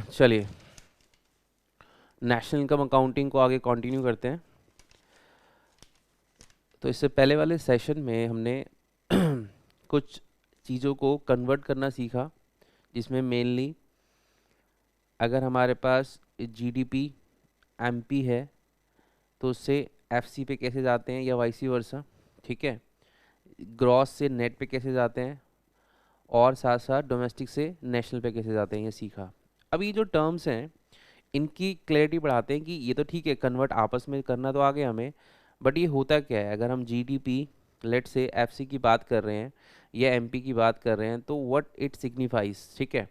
चलिए national income accounting को आगे कंटिन्यू करते हैं। तो इससे पहले वाले सेशन में हमने कुछ चीज़ों को कन्वर्ट करना सीखा, जिसमें मेनली अगर हमारे पास जीडीपी एमपी है तो उससे एफसी पे कैसे जाते हैं या वाइसी वर्सा, ठीक है। ग्रॉस से नेट पे कैसे जाते हैं और साथ साथ डोमेस्टिक से नेशनल पे कैसे जाते हैं, ये सीखा। अब ये जो टर्म्स हैं इनकी क्लैरिटी बढ़ाते हैं कि ये तो ठीक है कन्वर्ट आपस में करना तो आ गया हमें, बट ये होता क्या है। अगर हम जीडीपी लेट से एफसी की बात कर रहे हैं या एमपी की बात कर रहे हैं तो व्हाट इट सिग्निफाइज, ठीक है।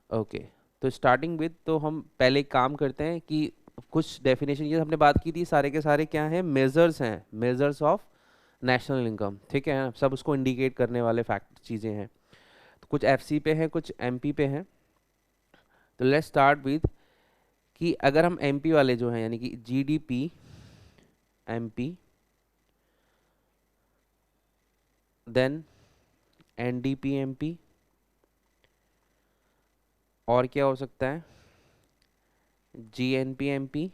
ओके, तो स्टार्टिंग विद तो हम पहले एक काम करते हैं कि कुछ डेफिनेशन ये हमने बात की थी सारे के सारे क्या हैं, मेजर्स हैं, मेजर्स ऑफ नेशनल इनकम, ठीक है। सब उसको इंडिकेट करने वाले फैक्ट चीज़ें हैं। तो कुछ एफसी पे हैं, कुछ एमपी पे हैं। तो लेट्स स्टार्ट विद कि अगर हम एमपी वाले जो हैं यानी कि GDP MP, then NDP MP, और क्या हो सकता है, GNP MP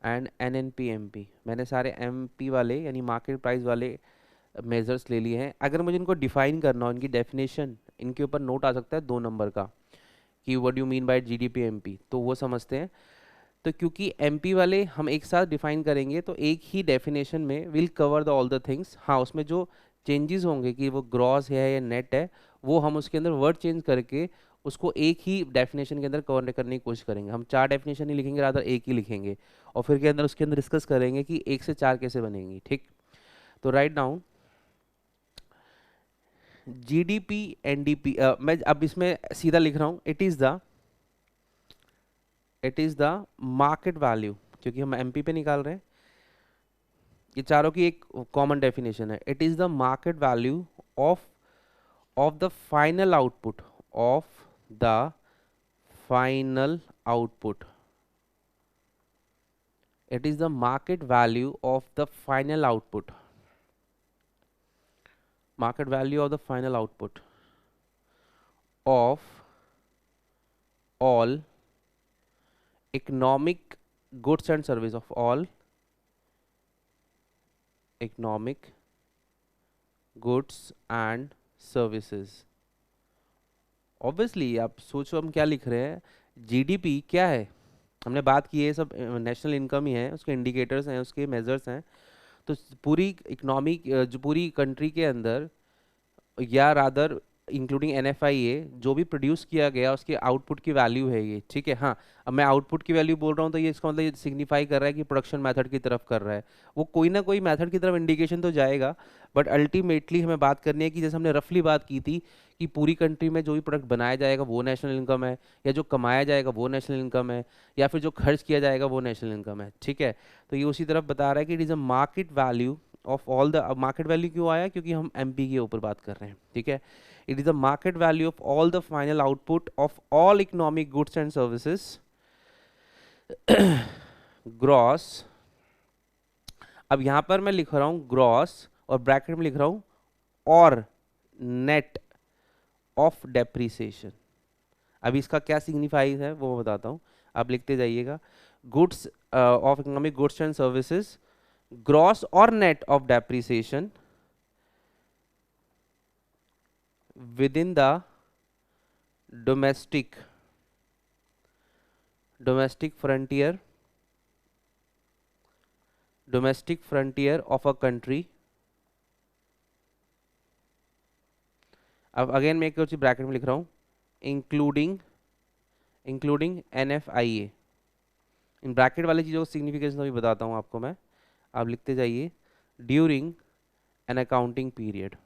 and NNP MP. मैंने सारे एमपी वाले यानी मार्केट प्राइस वाले मेजर्स ले लिए हैं। अगर मुझे इनको डिफाइन करना हो, इनकी डेफिनेशन इनके ऊपर नोट आ सकता है 2 नंबर का कि what you mean by GDP MP, तो वो समझते हैं। तो क्योंकि एमपी वाले हम एक साथ डिफाइन करेंगे तो एक ही डेफिनेशन में will cover the all the things. हाँ, उसमें जो चेंजेस होंगे कि वो ग्रॉस है या नेट है, वो हम उसके अंदर वर्ड चेंज करके उसको एक ही डेफिनेशन के अंदर कवर करने की कोशिश करेंगे। हम 4 डेफिनेशन नहीं लिखेंगे, रादर एक ही लिखेंगे और फिर के अंदर उसके अंदर डिस्कस करेंगे कि 1 से 4 कैसे बनेंगी, ठीक। तो राइट डाउन जीडीपी एनडीपी, मैं अब इसमें सीधा लिख रहा हूँ, it is the market value, क्योंकि हम एमपी पे निकाल रहे हैं। ये चारों की एक कॉमन डेफिनेशन है, it is the market value of the final output, of the final output, it is the market value of the final output, market value of the final output of all economic goods and service, of all economic goods and services। Obviously आप सोचो हम क्या लिख रहे हैं, GDP क्या है, हमने बात की है सब नेशनल इनकम ही है, उसके इंडिकेटर्स हैं, उसके मेजर्स हैं। तो पूरी इकोनॉमी जो पूरी कंट्री के अंदर या रादर इंक्लूडिंग एनएफआईए जो भी प्रोड्यूस किया गया उसके आउटपुट की वैल्यू है ये, ठीक है। हाँ, अब मैं आउटपुट की वैल्यू बोल रहा हूँ तो ये इसका मतलब ये सिग्निफाई कर रहा है कि प्रोडक्शन मेथड की तरफ कर रहा है, वो कोई ना कोई मेथड की तरफ इंडिकेशन तो जाएगा। बट अल्टीमेटली हमें बात करनी है कि जैसे हमने रफली बात की थी कि पूरी कंट्री में जो भी प्रोडक्ट बनाया जाएगा वो नेशनल इनकम है, या जो कमाया जाएगा वो नेशनल इनकम है, या फिर जो खर्च किया जाएगा वो नेशनल इनकम है, ठीक है। तो ये उसी तरफ बता रहा है कि it is a market value of all the, market value क्यों आया, क्योंकि हम एमपी के ऊपर बात कर रहे हैं, ठीक है। It is the market value of all the final output of all economic goods and services gross। अब यहां पर मैं लिख रहा हूं ग्रॉस और ब्रैकेट में लिख रहा हूं और नेट ऑफ डेप्रिसिएशन। अब इसका क्या सिग्निफाइज है वो मैं बताता हूं, आप लिखते जाइएगा। Goods of economic goods and services gross और net of depreciation within the domestic frontier of a country। अब अगेन मैं एक और चीज ब्रैकेट में लिख रहा हूं, इंक्लूडिंग NFIA। इन ब्रैकेट वाली चीज़ों को सिग्निफिकेशन अभी बताता हूं आपको मैं, आप लिखते जाइए। ड्यूरिंग एन अकाउंटिंग पीरियड,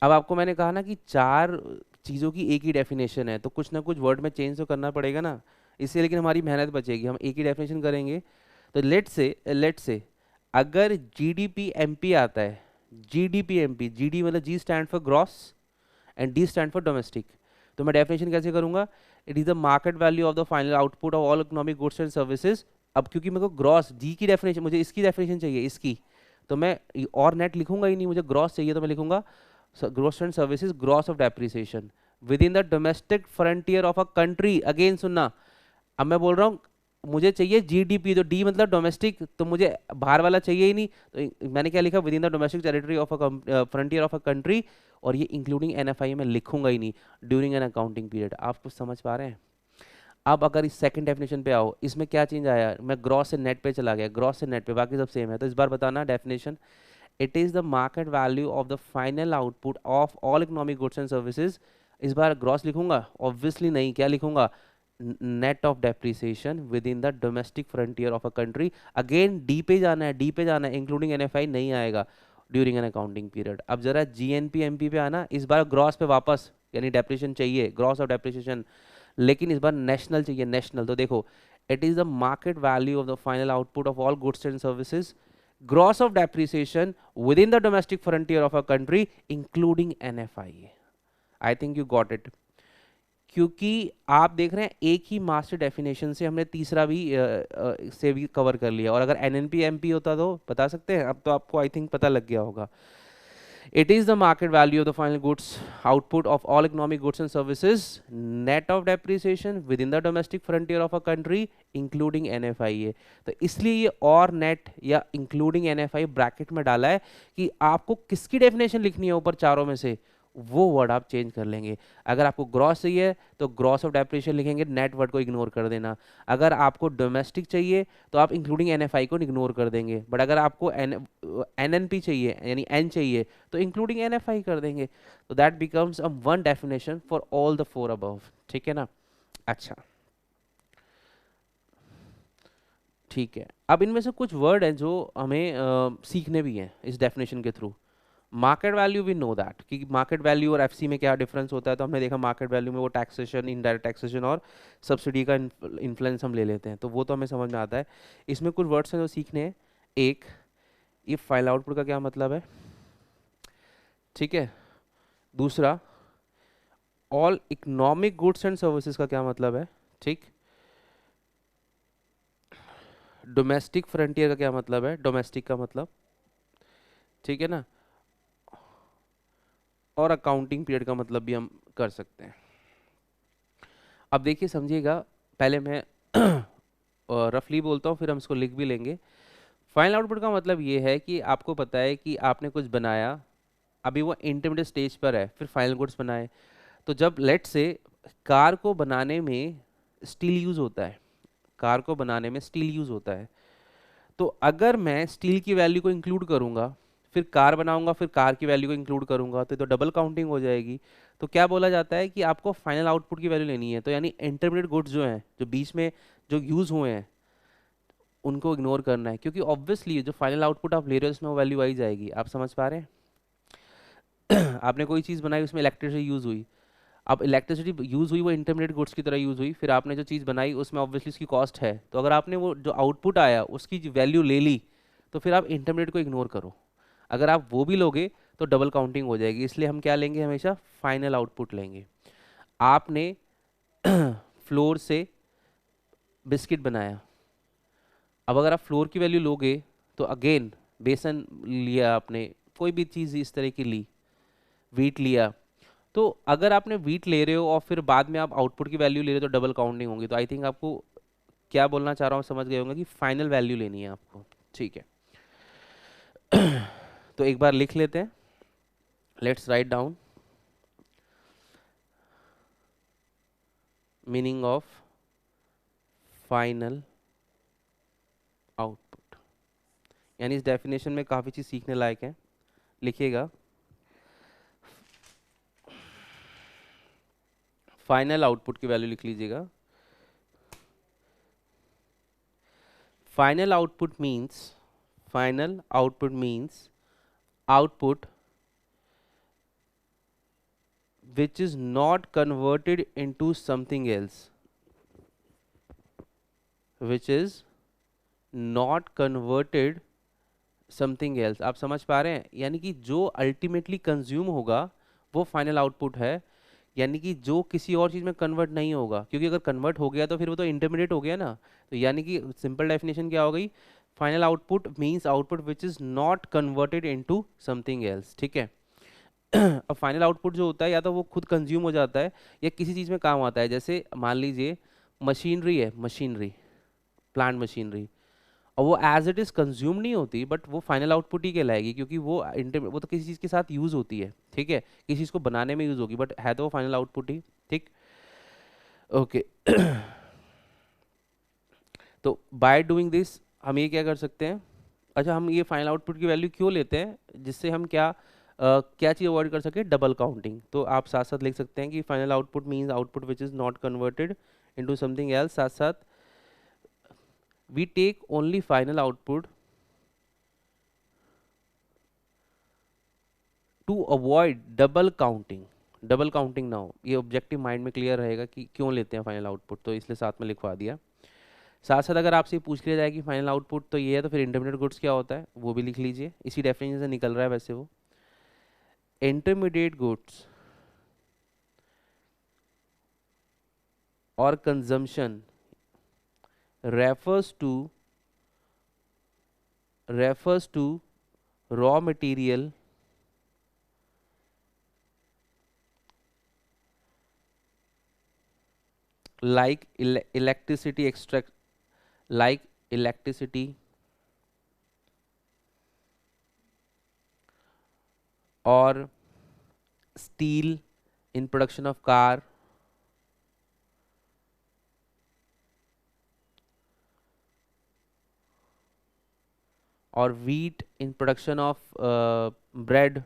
अब आपको मैंने कहा ना कि 4 चीज़ों की एक ही डेफिनेशन है, तो कुछ ना कुछ वर्ड में चेंज तो करना पड़ेगा ना, इससे लेकिन हमारी मेहनत बचेगी, हम एक ही डेफिनेशन करेंगे। तो लेट से अगर जीडीपी एमपी आता है, जीडीपी एमपी, जीडी मतलब G stand for gross and D stand for domestic, तो मैं डेफिनेशन कैसे करूंगा, it is the market value of the final output of all economic goods and services. अब क्योंकि मेरे को ग्रॉस डी की डेफिनेशन, मुझे इसकी डेफिनेशन चाहिए, इसकी, तो मैं और नेट लिखूंगा ही नहीं, मुझे ग्रॉस चाहिए तो मैं लिखूंगा gross and services gross of depreciation with in the domestic frontier of a country. Again सुनना, अब मैं बोल रहा हूँ मुझे चाहिए जीडीपी, तो डी मतलब डोमेस्टिक, तो मुझे बाहर वाला चाहिए ही नहीं, तो मैंने क्या लिखा, with in the domestic territory of a frontier of a country, और ये इंक्लूडिंग एनएफआई में लिखूंगा ही नहीं ड्यूरिंग एन अकाउंटिंग पीरियड। आप कुछ समझ पा रहे हैं? अब अगर इस सेकंड डेफिनेशन पे आओ, इसमें क्या चेंज आया, मैं ग्रॉस से नेट पे चला गया, ग्रॉस से नेट पे, बाकी सब सेम है। तो इस बार बताना definition, it is the market value of the final output of all economic goods and services. इस बार ग्रॉस लिखूंगा? ऑब्वियसली नहीं, क्या लिखूंगा, net of depreciation with in the domestic frontier of a country. Again D पे जाना है, D पे जाना है, इंक्लूडिंग एनएफआई नहीं आएगा ड्यूरिंग एन अकाउंटिंग पीरियड। अब जरा जीएनपी एमपी पे आना, इस बार ग्रॉस पे वापस, यानी डेप्रिसिएशन चाहिए, ग्रॉस ऑफ डेप्रिसिएशन, लेकिन इस बार नेशनल चाहिए, नेशनल। तो देखो, it is the market value of the final output of all goods and services gross of depreciation within the domestic frontier of a country including NFI। I think you got it। क्योंकि आप देख रहे हैं एक ही master definition से हमने तीसरा भी से भी कवर कर लिया, और अगर एनएनपी एमपी होता तो बता सकते हैं, अब तो आपको आई थिंक पता लग गया होगा। It is the market value of the final goods output of all economic goods and services net of depreciation within the domestic frontier of a country including NFIA। तो इसलिए ये और नेट या including NFI bracket में डाला है कि आपको किसकी डेफिनेशन लिखनी है ऊपर चारों में से, वो वर्ड आप चेंज कर लेंगे। अगर आपको ग्रॉस चाहिए तो ग्रॉस ऑफ डेप्रिसिएशन लिखेंगे, नेट वर्ड को इग्नोर कर देना। अगर आपको डोमेस्टिक चाहिए तो आप इंक्लूडिंग एनएफआई को इग्नोर कर देंगे, बट अगर आपको एनएनपी चाहिए यानी एन चाहिए तो इंक्लूडिंग एनएफआई कर देंगे। तो that becomes a one definition for all the four above. ठीक है ना? अच्छा, ठीक है। अब इनमें से कुछ वर्ड हैं जो हमें सीखने भी हैं इस डेफिनेशन के through. Market value, we know that कि मार्केट वैल्यू और एफसी में क्या डिफरेंस होता है, तो हमने देखा मार्केट वैल्यू में वो टैक्सेशन, इनडायरेक्ट टैक्सेशन और सब्सिडी का इन्फ्लुएंस हम ले लेते हैं, तो वो तो हमें समझ में आता है। इसमें कुछ वर्ड्स हैं जो सीखने हैं। एक, ये फाइनल आउटपुट का क्या मतलब है, ठीक है। दूसरा, all economic goods and services का क्या मतलब है, ठीक। डोमेस्टिक फ्रंटियर का क्या मतलब है, डोमेस्टिक का मतलब, ठीक है ना। और अकाउंटिंग पीरियड का मतलब भी हम कर सकते हैं। अब देखिए समझिएगा, पहले मैं रफली बोलता हूँ फिर हम इसको लिख भी लेंगे। फाइनल आउटपुट का मतलब ये है कि आपको पता है कि आपने कुछ बनाया, अभी वो इंटरमीडिएट स्टेज पर है, फिर फाइनल गुड्स बनाए। तो जब लेट से कार को बनाने में स्टील यूज़ होता है, कार को बनाने में स्टील यूज़ होता है, तो अगर मैं स्टील की वैल्यू को इंक्लूड करूंगा, फिर कार बनाऊंगा, फिर कार की वैल्यू को इंक्लूड करूंगा, तो डबल काउंटिंग हो जाएगी। तो क्या बोला जाता है कि आपको फाइनल आउटपुट की वैल्यू लेनी है, तो यानी इंटरमीडिएट गुड्स जो हैं, जो बीच में जो यूज़ हुए हैं, उनको इग्नोर करना है, क्योंकि ऑब्वियसली जो फाइनल आउटपुट आप ले रहे हो उसमें वो वैल्यू आई जाएगी। आप समझ पा रहे हैं? आपने कोई चीज़ बनाई, उसमें इलेक्ट्रिसिटी यूज़ हुई, अब इलेक्ट्रिसिटी यूज़ हुई वो इंटरमीडिएट गुड्स की तरह यूज़ हुई, फिर आपने जो चीज़ बनाई उसमें ऑब्वियसली उसकी कॉस्ट है, तो अगर आपने वो जो आउटपुट आया उसकी वैल्यू ले ली, तो फिर आप इंटरमीडिएट को इग्नोर करो। अगर आप वो भी लोगे तो डबल काउंटिंग हो जाएगी, इसलिए हम क्या लेंगे, हमेशा फाइनल आउटपुट लेंगे। आपने फ्लोर से बिस्किट बनाया, अब अगर आप फ्लोर की वैल्यू लोगे तो अगेन बेसन लिया आपने, कोई भी चीज़ इस तरह की ली, वीट लिया, तो अगर आपने वीट ले रहे हो और फिर बाद में आप आउटपुट की वैल्यू ले रहे हो तो डबल काउंटिंग होगी। तो आई थिंक आपको क्या बोलना चाह रहा हूँ समझ गए होंगे कि फाइनल वैल्यू लेनी है आपको, ठीक है। तो एक बार लिख लेते हैं, let's write down meaning of final output, यानी इस डेफिनेशन में काफ़ी चीज़ सीखने लायक है। लिखिएगा, फाइनल आउटपुट की वैल्यू लिख लीजिएगा। Final output means output which is not converted into something else, which is not converted something else. आप समझ पा रहे हैं? यानी कि जो अल्टीमेटली कंज्यूम होगा वो फाइनल आउटपुट है, यानी कि जो किसी और चीज़ में कन्वर्ट नहीं होगा, क्योंकि अगर कन्वर्ट हो गया तो फिर वो तो इंटरमीडिएट हो गया ना। तो यानी कि सिंपल डेफिनेशन क्या हो गई, final output means output which is not converted into something else, ठीक है। अब फाइनल आउटपुट जो होता है या तो वो खुद कंज्यूम हो जाता है या किसी चीज़ में काम आता है। जैसे मान लीजिए मशीनरी है, मशीनरी, प्लांट मशीनरी, और वो एज इट इज़ कंज्यूम नहीं होती, बट वो फाइनल आउटपुट ही कहलाएगी, क्योंकि वो तो किसी चीज़ के साथ यूज़ होती है, ठीक है, किसी चीज़ को बनाने में यूज़ होगी, बट है तो वो फाइनल आउटपुट ही, ठीक। ओके। तो बाय डूइंग दिस हम ये क्या कर सकते हैं, अच्छा हम ये फाइनल आउटपुट की वैल्यू क्यों लेते हैं, जिससे हम क्या चीज़ अवॉइड कर सके, डबल काउंटिंग। तो आप साथ साथ लिख सकते हैं कि final output means output which is not converted into something else, साथ साथ we take only final output to avoid double counting, double counting ना हो। ये ऑब्जेक्टिव माइंड में क्लियर रहेगा कि क्यों लेते हैं फाइनल आउटपुट, तो इसलिए साथ में लिखवा दिया। साथ साथ अगर आपसे पूछ लिया जाए कि फाइनल आउटपुट तो ये है, तो फिर इंटरमीडिएट गुड्स क्या होता है वो भी लिख लीजिए, इसी डेफिनेशन से निकल रहा है वैसे वो। इंटरमीडिएट गुड्स और consumption refers to raw material like electricity extract, like electricity or steel in production of car, or wheat in production of bread,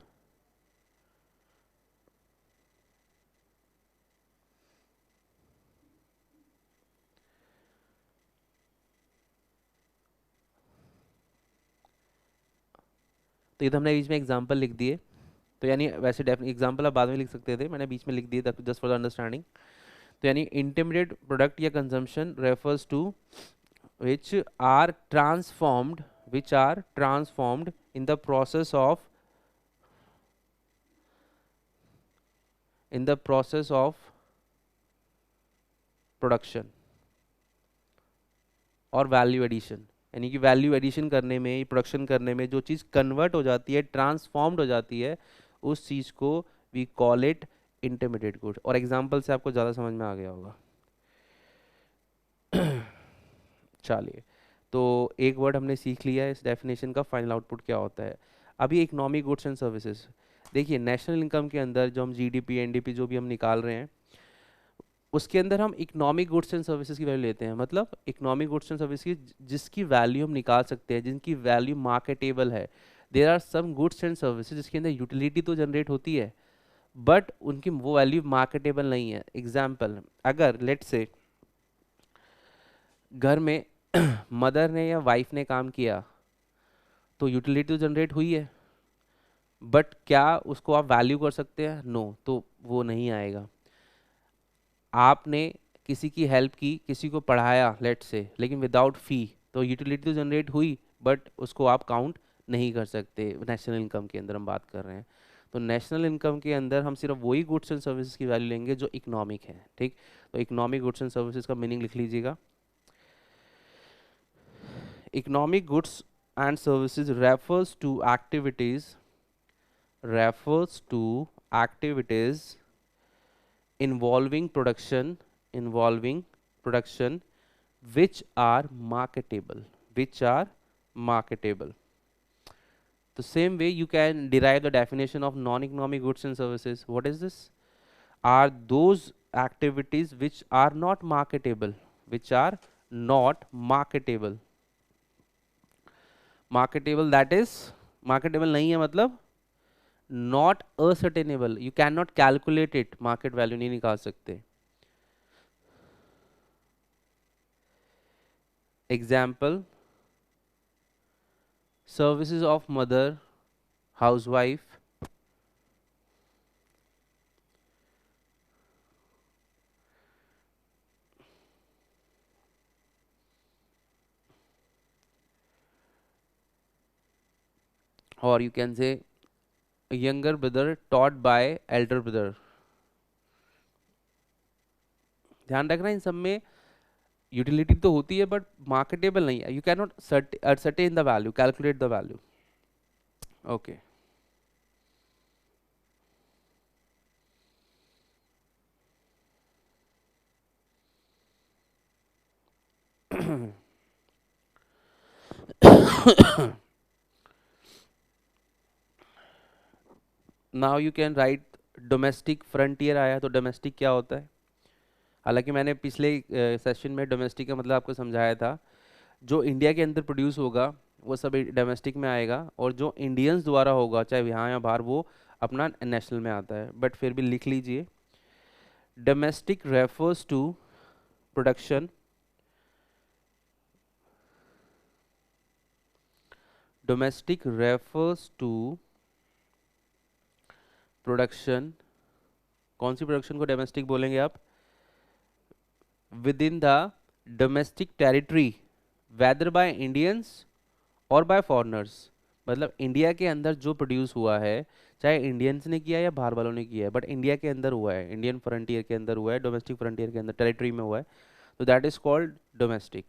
तो ये तो हमने बीच में एग्जांपल लिख दिए। तो यानी वैसे डेफिनेट एग्जांपल आप बाद में लिख सकते थे, मैंने बीच में लिख दिए जस्ट फॉर द अंडरस्टैंडिंग। तो यानी इंटरमीडिएट प्रोडक्ट या consumption refers to which are transformed, which are transformed in the process of, in the process of production और वैल्यू एडिशन, यानी कि वैल्यू एडिशन करने में, प्रोडक्शन करने में जो चीज़ कन्वर्ट हो जाती है, ट्रांसफॉर्म्ड हो जाती है, उस चीज़ को we call it intermediate good. और एग्जांपल से आपको ज़्यादा समझ में आ गया होगा। चलिए, तो एक वर्ड हमने सीख लिया है इस डेफिनेशन का, फाइनल आउटपुट क्या होता है। अभी इकोनॉमिक गुड्स एंड सर्विसेज, देखिए नेशनल इनकम के अंदर जो हम जीडीपी एनडीपी जो भी हम निकाल रहे हैं, उसके अंदर हम इकोनॉमिक गुड्स एंड सर्विसेज की वैल्यू लेते हैं। मतलब इकोनॉमिक गुड्स एंड सर्विस की जिसकी वैल्यू हम निकाल सकते हैं, जिनकी वैल्यू मार्केटेबल है। There are some goods and services जिसके अंदर यूटिलिटी तो जनरेट होती है, बट उनकी वो वैल्यू मार्केटेबल नहीं है। एग्जाम्पल, अगर लेट से घर में मदर ने या वाइफ ने काम किया, तो यूटिलिटी तो जनरेट हुई है, बट क्या उसको आप वैल्यू कर सकते हैं? नो, तो वो नहीं आएगा। आपने किसी की हेल्प की, किसी को पढ़ाया लेट से, लेकिन विदाउट फी, तो यूटिलिटी तो जनरेट हुई, बट उसको आप काउंट नहीं कर सकते। नेशनल इनकम के अंदर हम बात कर रहे हैं, तो नेशनल इनकम के अंदर हम सिर्फ वही गुड्स एंड सर्विसेज की वैल्यू लेंगे जो इकोनॉमिक है, ठीक। तो इकोनॉमिक गुड्स एंड सर्विसेज का मीनिंग लिख लीजिएगा। Economic goods and services refers to activities involving production which are marketable. The same way you can derive the definition of non-economic goods and services. What is this? Are those activities which are not marketable, marketable, that is marketable नहीं है, मतलब not ascertainable, you cannot calculate it, market value नहीं निकाल सकते। Example, services of mother, housewife, or you can say a younger brother taught by elder brother। ध्यान रखना इन सब में यूटिलिटी तो होती है बट मार्केटेबल नहीं है, you can not certain the value, calculate the value. Okay now you can right domestic frontier आया, तो डोमेस्टिक क्या होता है? हालांकि मैंने पिछले सेशन में डोमेस्टिक का मतलब आपको समझाया था, जो इंडिया के अंदर प्रोड्यूस होगा वो सब डोमेस्टिक में आएगा, और जो इंडियंस द्वारा होगा चाहे यहाँ या बाहर वो अपना नेशनल में आता है। बट फिर भी लिख लीजिए, domestic refers to production, domestic refers to production, कौन सी प्रोडक्शन को डोमेस्टिक बोलेंगे आप? Within the domestic territory whether by Indians और बाय फॉरेनर्स, मतलब इंडिया के अंदर जो प्रोड्यूस हुआ है, चाहे इंडियंस ने किया या बाहर वालों ने किया है, बट इंडिया के अंदर हुआ है, इंडियन फ्रंटियर के अंदर हुआ है, डोमेस्टिक फ्रंटियर के अंदर टेरिटरी में हुआ है, तो दैट इज कॉल्ड डोमेस्टिक।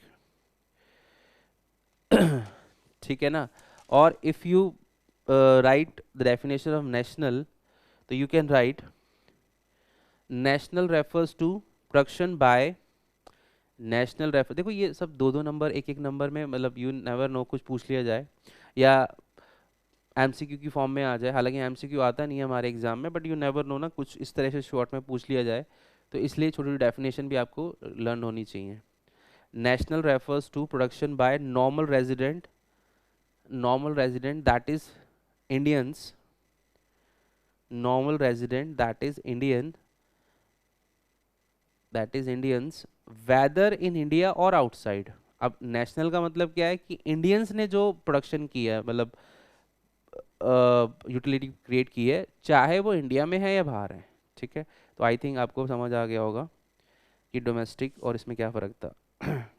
ठीक है ना? और if you write the definition of national, तो you can write national refers to production by, national refer, देखो ये सब दो दो नंबर एक एक नंबर में, मतलब यू नेवर नो, कुछ पूछ लिया जाए या एमसीक्यू की फॉर्म में आ जाए, हालांकि एमसीक्यू आता नहीं है हमारे एग्जाम में, बट यू नेवर नो ना, कुछ इस तरह से शॉर्ट में पूछ लिया जाए, तो इसलिए छोटी छोटी डेफिनेशन भी आपको लर्न होनी चाहिए। National refers to production by normal resident, normal resident that is Indians, normal resident that is Indians whether in India और आउटसाइड। अब नेशनल का मतलब क्या है कि इंडियंस ने जो प्रोडक्शन किया है, मतलब यूटिलिटी क्रिएट की है, चाहे वो इंडिया में है या बाहर है। ठीक है, तो आई थिंक आपको समझ आ गया होगा कि डोमेस्टिक और इसमें क्या फ़र्क था।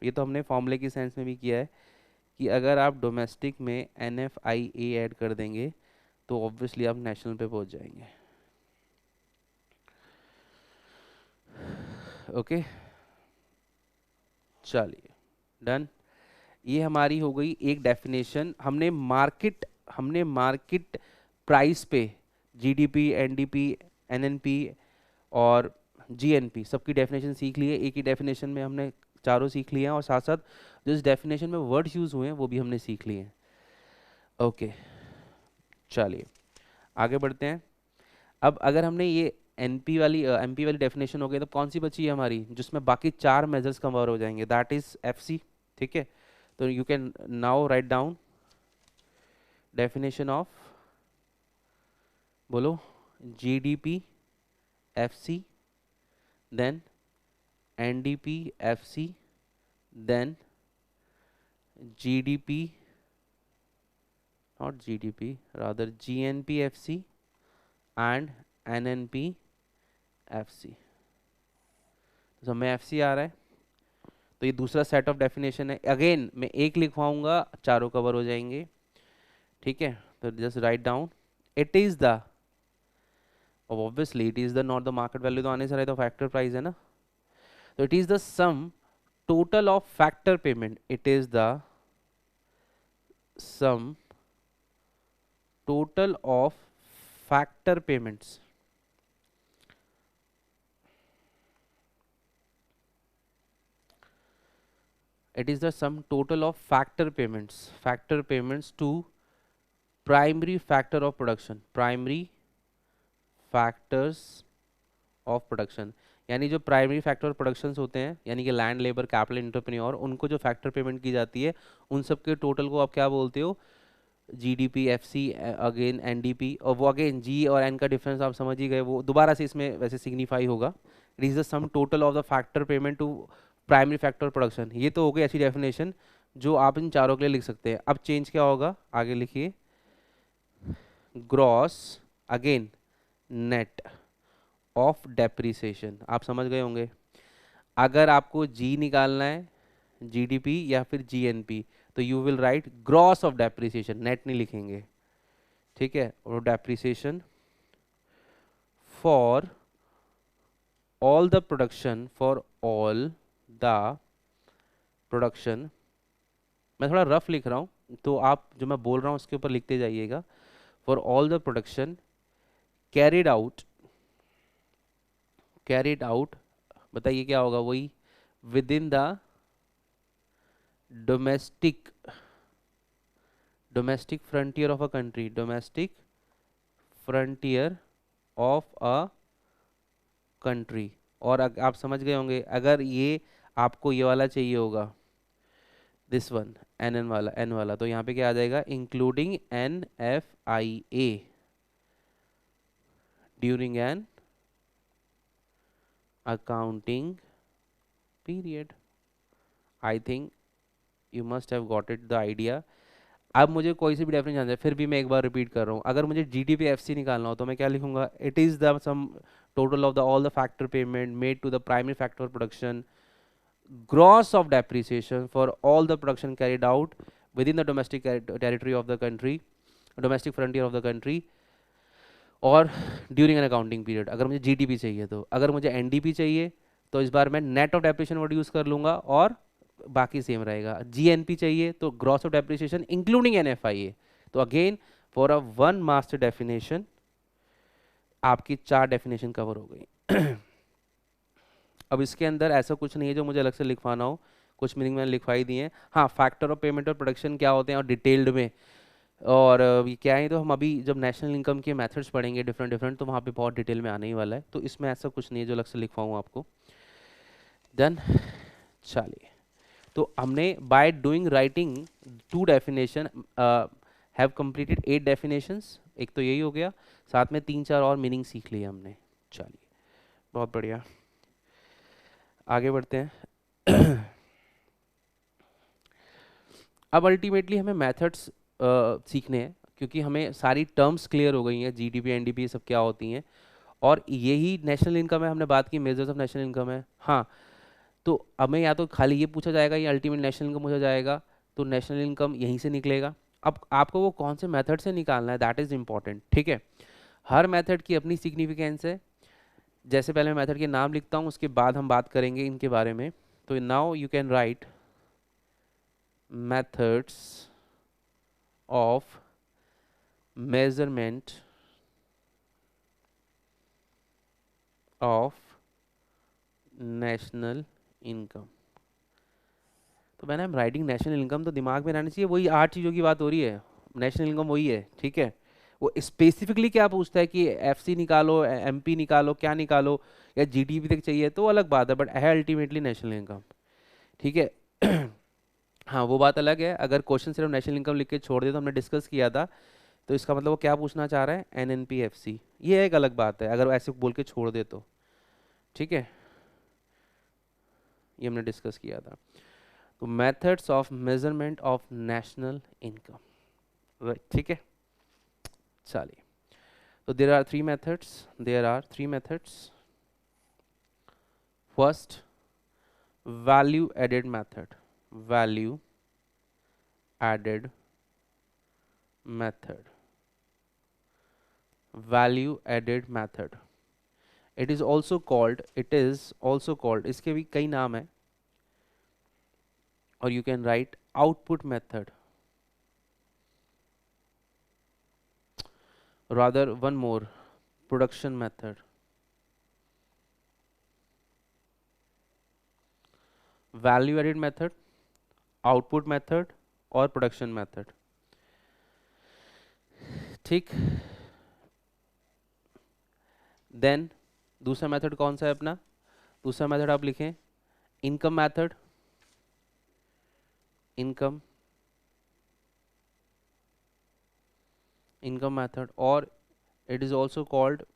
ये तो हमने फॉर्मूले की सेंस में भी किया है कि अगर आप डोमेस्टिक में NFIA ऐड कर देंगे तो ऑब्वियसली आप नेशनल पे पहुंच जाएंगे। ओके चलिए डन। ये हमारी हो गई एक डेफिनेशन, हमने मार्केट प्राइस पे GDP, NDP, NNP और GNP सबकी डेफिनेशन सीख लिए, एक ही डेफिनेशन में हमने चारों सीख लिए हैं, और साथ साथ जिस डेफिनेशन में वर्ड्स यूज हुए हैं वो भी हमने सीख लिए हैं। ओके चलिए आगे बढ़ते हैं। अब अगर हमने ये MP वाली डेफिनेशन हो गई, तो कौन सी बची है हमारी जिसमें बाकी चार मेजर्स कवर हो जाएंगे? That is FC। ठीक है, तो you can now write down definition of, बोलो, GDP FC, then NDP FC, then GDP, not GDP, rather GNP FC and NNP FC। तो सब में FC आ रहा है, तो ये दूसरा सेट ऑफ डेफिनेशन है। अगेन मैं एक लिखवाऊंगा, चारों कवर हो जाएंगे। ठीक है, तो just write down, it is the, obviously it is the, not the market value, तो आने से रहे तो फैक्टर प्राइस है ना, तो it is the sum total of factor payment, it is the sum total of factor payments, it is the sum total of factor payments to primary factor of production, primary factors of production, यानी जो primary factor of production होते हैं, यानी कि land, labour, capital, entrepreneur, उनको जो factor payment की जाती है, उन सब के टोटल को आप क्या बोलते हो? GDP FC, अगेन NDP, और वो अगेन G और N का डिफरेंस आप समझ ही गए, वो दोबारा से इसमें वैसे सिग्निफाई होगा। It is the sum total of the factor payment to primary factor production. ये तो हो गई ऐसी डेफिनेशन जो आप इन चारों के लिए लिख सकते हैं। अब चेंज क्या होगा, आगे लिखिए, gross, again net of depreciation. आप समझ गए होंगे, अगर आपको G निकालना है, GDP या फिर GNP, तो you will write gross of depreciation, net नहीं लिखेंगे। ठीक है, और depreciation for all the production, for all the production, मैं थोड़ा रफ लिख रहा हूँ तो आप जो मैं बोल रहा हूँ उसके ऊपर लिखते जाइएगा। For all the production carried out, carried out बताइए क्या होगा, वही with in the domestic, domestic frontier of a country, domestic frontier of a country. और आप समझ गए होंगे, अगर ये आपको ये वाला चाहिए होगा, दिस वन एन वाला, तो यहाँ पे क्या आ जाएगा, including NFIA during an accounting period. I think you must have got it the idea. अब मुझे कोई सी भी डेफिनेशन जानना है, फिर भी मैं एक बार रिपीट कर रहा हूँ, अगर मुझे GDP FC निकालना हो तो मैं क्या लिखूंगा, it is the sum total of the all the factor payment made to the primary factor production gross of depreciation for all the production carried out within the domestic territory of the country, domestic frontier of the country, और during an accounting period. अगर मुझे GDP चाहिए, तो अगर मुझे NDP चाहिए तो इस बार मैं net of depreciation word use कर लूँगा और बाकी सेम रहेगा। GNP चाहिए तो gross of depreciation including NFIA। तो again for a one master definition आपकी 4 डेफिनेशन कवर हो गई। अब इसके अंदर ऐसा कुछ नहीं है जो मुझे अलग से लिखवाना हो, कुछ मीनिंग मैंने लिखवाई दी है। हाँ, फैक्टर ऑफ पेमेंट और प्रोडक्शन क्या होते हैं और डिटेल्ड में, और ये क्या है, तो हम अभी जब नेशनल इनकम के मेथड्स पढ़ेंगे डिफरेंट डिफरेंट, तो वहाँ पे बहुत डिटेल में आने ही वाला है, तो इसमें ऐसा कुछ नहीं है जो अलग से लिखवाऊँ आपको। डन, चलिए, तो हमने by doing writing 2 definition have completed 8 definitions, एक तो यही हो गया, साथ में 3-4 और मीनिंग सीख लिए हमने। चलिए, बहुत बढ़िया, आगे बढ़ते हैं। अब अल्टीमेटली हमें मेथड्स सीखने हैं, क्योंकि हमें सारी टर्म्स क्लियर हो गई हैं, GDP NDP ये सब क्या होती हैं, और यही नेशनल इनकम है, हमने बात की मेजर्स ऑफ नेशनल इनकम है। हाँ, तो हमें या तो खाली ये पूछा जाएगा या अल्टीमेट नेशनल इनकम पूछा जाएगा, तो नेशनल इनकम यहीं से निकलेगा। अब आपको वो कौन से मेथड से निकालना है, दैट इज़ इम्पॉर्टेंट, ठीक है। हर मेथड की अपनी सिग्निफिकेंस है। जैसे पहले मैं मेथड के नाम लिखता हूँ, उसके बाद हम बात करेंगे इनके बारे में। तो now you can right methods of measurement of national income। तो मैंने हम राइटिंग नेशनल इनकम तो दिमाग में रहनी चाहिए, वही 8 चीज़ों की बात हो रही है, नेशनल इनकम वही है, ठीक है। वो स्पेसिफिकली क्या पूछता है कि FC निकालो, MP निकालो, क्या निकालो, या GDP तक चाहिए तो अलग बात है, बट है अल्टीमेटली नेशनल इनकम, ठीक है। हाँ, वो बात अलग है, अगर क्वेश्चन सिर्फ नेशनल इनकम लिख के छोड़ दे, तो हमने डिस्कस किया था, तो इसका मतलब वो क्या पूछना चाह रहा है, NNP FC, ये एक अलग बात है, अगर ऐसे बोल के छोड़ दे तो, ठीक है, ये हमने डिस्कस किया था। तो methods of measurement of national income, ठीक है। चलिए, तो there are 3 methods, there are 3 methods. First, value added method, value added method, value added method, it is also called, इसके भी कई नाम है, और you can write output method, rather one more, production method, value added method, output method और production method, ठीक। Then दूसरा method कौन सा है अपना, दूसरा मेथड आप लिखें इनकम मेथड, इनकम मेथड, और it is also called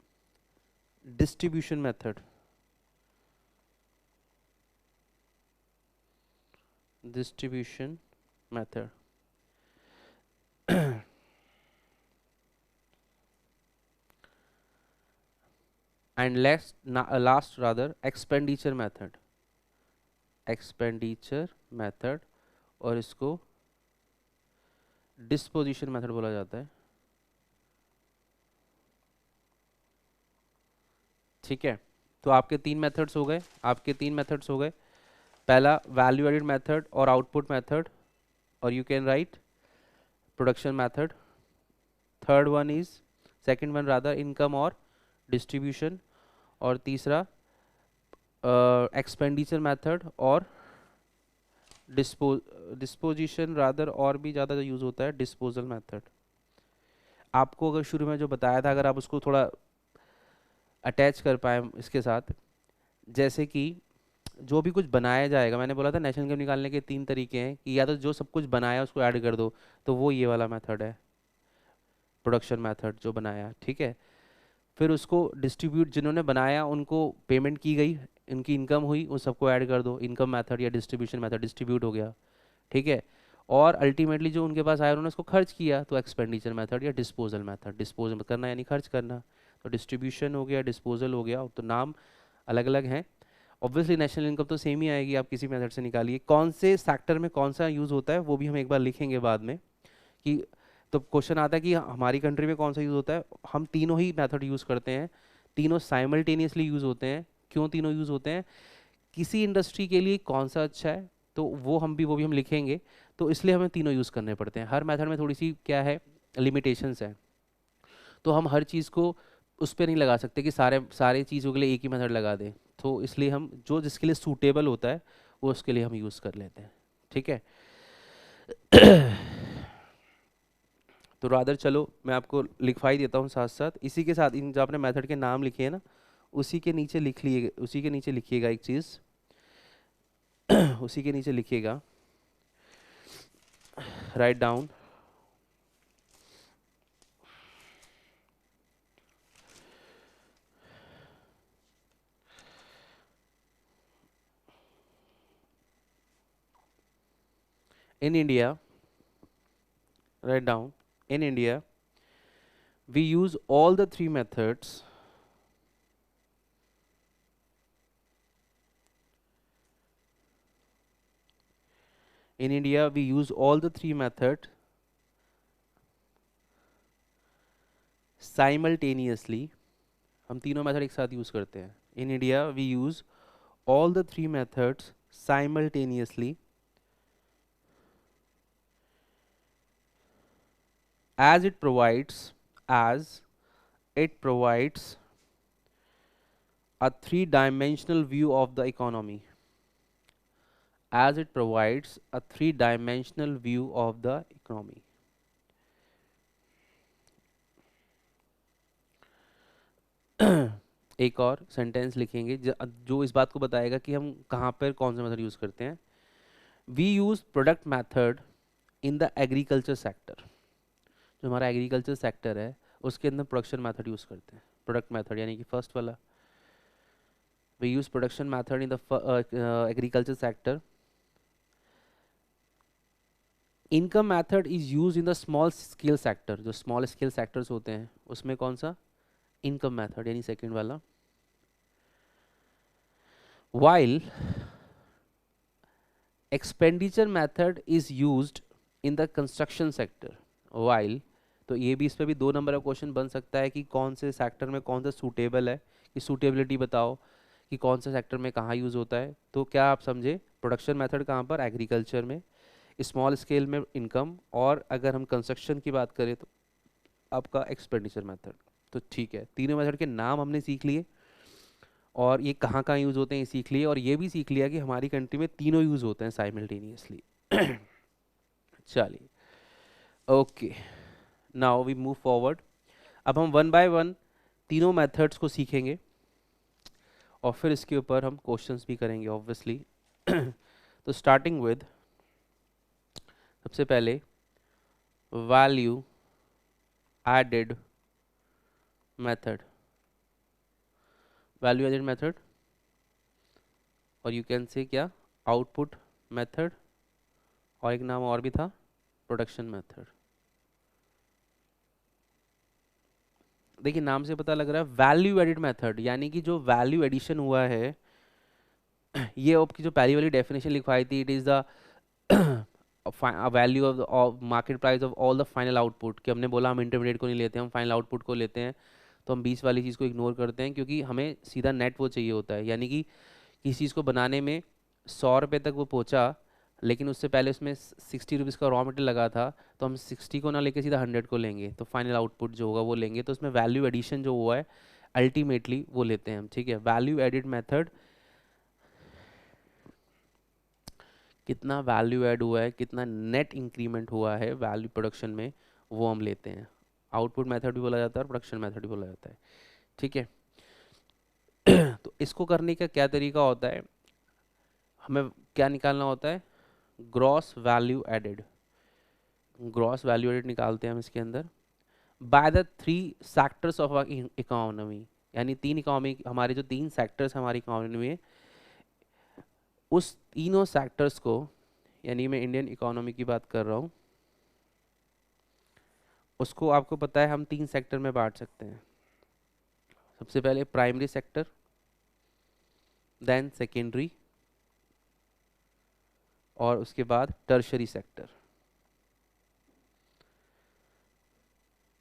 distribution method, distribution method। and last rather expenditure method, expenditure method, और इसको डिस्पोजिशन मेथड बोला जाता है, ठीक है। तो आपके 3 मेथड्स हो गए, आपके 3 मेथड्स हो गए। पहला वैल्यू एडेड मेथड और आउटपुट मेथड, और you can right production method. Third one is, second one rather, income और डिस्ट्रीब्यूशन. और तीसरा एक्सपेंडिचर मेथड और डिस्पोजिशन रादर, और भी ज़्यादा यूज़ होता है डिस्पोजल मेथड. आपको अगर शुरू में जो बताया था, अगर आप उसको थोड़ा अटैच कर पाए इसके साथ, जैसे कि जो भी कुछ बनाया जाएगा, मैंने बोला था नेशनल इनकम निकालने के 3 तरीके हैं कि या तो जो सब कुछ बनाया उसको ऐड कर दो, तो वो ये वाला मेथड है, प्रोडक्शन मेथड जो बनाया, ठीक है. फिर उसको डिस्ट्रीब्यूट, जिन्होंने बनाया उनको पेमेंट की गई, इनकी इनकम हुई, उन सबको ऐड कर दो, इनकम मेथड या डिस्ट्रीब्यूशन मेथड, डिस्ट्रीब्यूट हो गया, ठीक है. और अल्टीमेटली जो उनके पास आया उन्होंने उसको खर्च किया, तो एक्सपेंडिचर मेथड या डिस्पोजल मेथड, डिस्पोजल करना यानी खर्च करना. तो डिस्ट्रीब्यूशन हो गया, डिस्पोजल हो गया, तो नाम अलग अलग हैं. ऑब्वियसली नेशनल इनकम तो सेम ही आएगी, आप किसी मेथड से निकालिए. कौन से सेक्टर में कौन सा यूज़ होता है वो भी हम एक बार लिखेंगे बाद में, कि तो क्वेश्चन आता है कि हमारी कंट्री में कौन सा यूज़ होता है. हम तीनों ही मेथड यूज़ करते हैं, तीनों साइमल्टेनियसली यूज़ होते हैं. क्यों तीनों यूज़ होते हैं, किसी इंडस्ट्री के लिए कौन सा अच्छा है, तो वो भी हम लिखेंगे. तो इसलिए हमें तीनों यूज़ करने पड़ते हैं. हर मेथड में थोड़ी सी क्या है, लिमिटेशंस है. तो हम हर चीज़ को उस पर नहीं लगा सकते कि सारे चीज़ों के लिए एक ही मेथड लगा दें. तो इसलिए हम जो जिसके लिए सूटेबल होता है वो उसके लिए हम यूज़ कर लेते हैं, ठीक है. तो रादर चलो मैं आपको लिखवाई देता हूँ साथ साथ, इसी के साथ इन जो आपने मेथड के नाम लिखे हैं ना, उसी के नीचे लिख लिए, उसी के नीचे लिखिएगा एक चीज़. उसी के नीचे लिखिएगा, write down, in India, write down, in India, we use all the three methods. In India, we use all the three methods simultaneously. हम तीनों मेथड एक साथ यूज करते हैं. In India, we use all the three methods simultaneously as it provides a three-dimensional view of the economy. As it provides a three-dimensional view of the economy. एक और sentence लिखेंगे जो इस बात को बताएगा कि हम कहाँ पर कौन सा मेथड यूज़ करते हैं. We use product method in the agriculture sector. जो हमारा एग्रीकल्चर सेक्टर है उसके अंदर प्रोडक्शन मेथड यूज़ करते हैं. प्रोडक्ट मेथड यानी कि फर्स्ट वाला, we use production method in the agriculture sector. Income method is use in the small scale sector. जो स्मॉल स्केल सेक्टर्स होते हैं उसमें कौन सा, इनकम मेथड यानी सेकंड वाला. While expenditure method is used in the construction sector. While, तो ये भी, इस पे भी 2 नंबर का क्वेश्चन बन सकता है कि कौन से सेक्टर में कौन सा सूटेबल है, कि सूटेबिलिटी बताओ कि कौन से सेक्टर में कहाँ यूज़ होता है. तो क्या आप समझे, प्रोडक्शन मेथड कहाँ पर, एग्रीकल्चर में, स्मॉल स्केल में इनकम, और अगर हम कंस्ट्रक्शन की बात करें तो आपका एक्सपेंडिचर मेथड. तो ठीक है, तीनों मेथड के नाम हमने सीख लिए और ये कहाँ कहाँ यूज़ होते हैं सीख लिए, और ये भी सीख लिया कि हमारी कंट्री में तीनों यूज़ होते हैं साइमल्टेनियसली. चलिए, okay, now we move forward. अब हम वन बाय वन तीनों मेथड्स को सीखेंगे और फिर इसके ऊपर हम क्वेश्चंस भी करेंगे ऑब्वियसली. तो स्टार्टिंग विद, सबसे पहले value added method. Value added method, और यू कैन से क्या, आउटपुट मेथड, और एक नाम और भी था, प्रोडक्शन मेथड. देखिए नाम से पता लग रहा है वैल्यू एडिड मेथड, यानी कि जो वैल्यू एडिशन हुआ है, ये आपकी जो पहली वाली डेफिनेशन लिखवाई थी, it is the value of market price of all the final output. कि हमने बोला हम इंटरमीडिएट को नहीं लेते, हम फाइनल आउटपुट को लेते हैं. तो हम 20 वाली चीज़ को इग्नोर करते हैं क्योंकि हमें सीधा नेट वो चाहिए होता है. यानी कि किसी चीज़ को बनाने में 100 रुपये तक वो पहुंचा, लेकिन उससे पहले उसमें 60 रुपीज़ का रॉ मटेरियल लगा था, तो हम 60 को ना लेके सीधा 100 को लेंगे, तो फाइनल आउटपुट जो होगा वो लेंगे, तो उसमें वैल्यू एडिशन जो हुआ है अल्टीमेटली वो लेते हैं हम। ठीक है, वैल्यू एडिड मेथड, कितना वैल्यू ऐड हुआ है, कितना नेट इंक्रीमेंट हुआ है वैल्यू प्रोडक्शन में, वो हम लेते हैं। आउटपुट मेथड भी बोला जाता है और प्रोडक्शन मेथड भी बोला जाता है। ठीक है। तो इसको करने का क्या तरीका होता है, हमें क्या निकालना होता है, gross value added. Gross value added निकालते हैं हम इसके अंदर by the 3 sectors of economy, यानी तीन इकोनॉमी, हमारे जो 3 सेक्टर्स हमारी इकोनॉमी में, उस तीनों सेक्टर्स को, यानी मैं इंडियन इकोनॉमी की बात कर रहा हूँ, उसको आपको पता है हम 3 सेक्टर में बांट सकते हैं। सबसे पहले प्राइमरी सेक्टर, देन सेकेंडरी, और उसके बाद टर्शरी सेक्टर।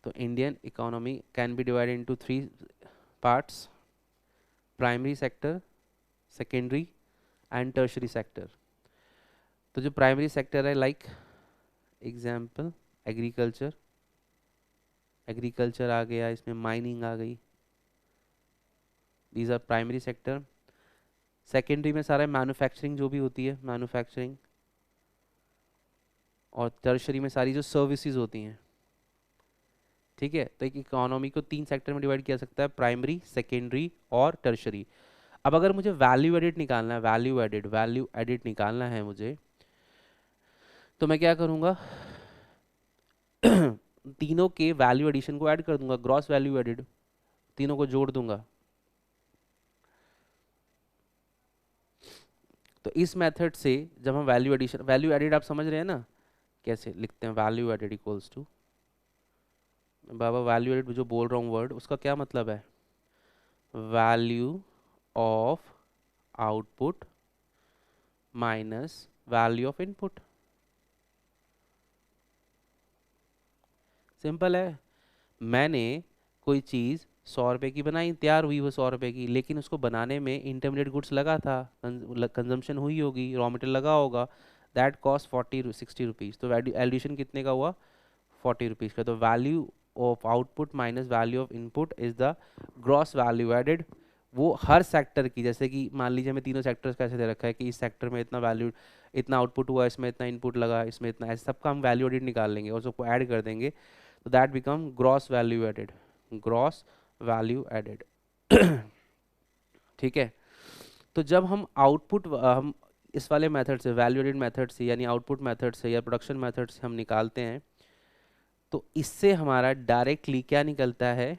तो Indian economy can be divided into 3 parts, primary sector, secondary and tertiary sector. तो जो प्राइमरी सेक्टर है, लाइक एग्जाम्पल एग्रीकल्चर, एग्रीकल्चर आ गया, इसमें माइनिंग आ गई, these are primary sector. Secondary में सारा मैन्युफैक्चरिंग जो भी होती है, मैन्युफैक्चरिंग, और टर्शरी में सारी जो सर्विसेज होती हैं। ठीक है, तो एक इकोनॉमी को 3 सेक्टर में डिवाइड किया सकता है, प्राइमरी, सेकेंडरी और टर्शरी। अब अगर मुझे वैल्यू एडिड निकालना है, वैल्यू एडिड निकालना है मुझे, तो मैं क्या करूँगा, तीनों के वैल्यू एडिशन को ऐड कर दूंगा, ग्रॉस वैल्यू एडिड, तीनों को जोड़ दूंगा। तो इस मेथड से जब हम वैल्यू एडिशन, वैल्यू एडिड आप समझ रहे हैं ना, कैसे लिखते हैं, वैल्यू एडिड इक्वल्स टू, बाबा वैल्यू एडिड जो बोल रहा हूँ वर्ड, उसका क्या मतलब है, value of output minus value of input. Simple है, मैंने कोई चीज़ 100 रुपये की बनाई, तैयार हुई वो 100 रुपये की, लेकिन उसको बनाने में इंटरमीडिएट गुड्स लगा था, कंजम्पशन हुई होगी, रॉ मटेरियल लगा होगा, दैट कॉस्ट 60 रुपीज़, तो एडिशन कितने का हुआ, 40 रुपीज़ का। तो value of output minus value of input is the gross value added. वो हर सेक्टर की, जैसे कि मान लीजिए मैं तीनों सेक्टर्स का ऐसे दे रखा है कि इस सेक्टर में इतना वैल्यू, इतना आउटपुट हुआ, इसमें इतना इनपुट लगा, इसमें इतना, ऐसे सबका हम वैल्यू एडिड निकाल लेंगे और सबको ऐड कर देंगे, तो that become gross value added, gross value added. ठीक है। तो जब हम आउटपुट, हम इस वाले मेथड से, वैल्यू एडेड मेथड से, यानी आउटपुट मेथड से या प्रोडक्शन मेथड से हम निकालते हैं, तो इससे हमारा डायरेक्टली क्या निकलता है,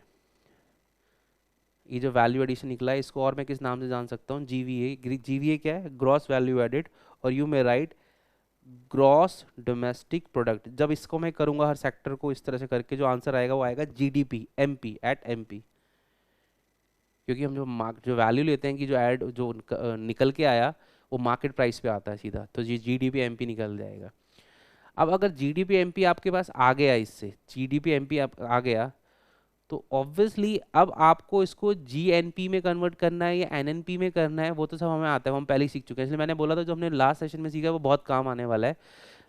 ये जो वैल्यू एडिशन निकला है, इसको और मैं किस नाम से जान सकता हूँ, जीवीए। जीवीए क्या है, ग्रॉस वैल्यू एडेड, और you may right gross domestic product. जब इसको मैं करूँगा हर सेक्टर को इस तरह से करके, जो आंसर आएगा वो आएगा जीडीपी, एमपी, एट एमपी, क्योंकि हम जो वैल्यू लेते हैं कि जो ऐड जो निकल के आया वो मार्केट प्राइस पे आता है सीधा, तो जी जीडीपी एमपी निकल जाएगा। अब अगर जीडीपी एमपी आपके पास आ गया, इससे जीडीपी एमपी आ गया, तो ऑब्वियसली अब आपको इसको जीएनपी में कन्वर्ट करना है या एनएनपी में करना है, वो तो सब हमें आता है, वो हम पहले ही सीख चुके हैं। इसलिए मैंने बोला था जो हमने लास्ट सेशन में सीखा है वो बहुत काम आने वाला है।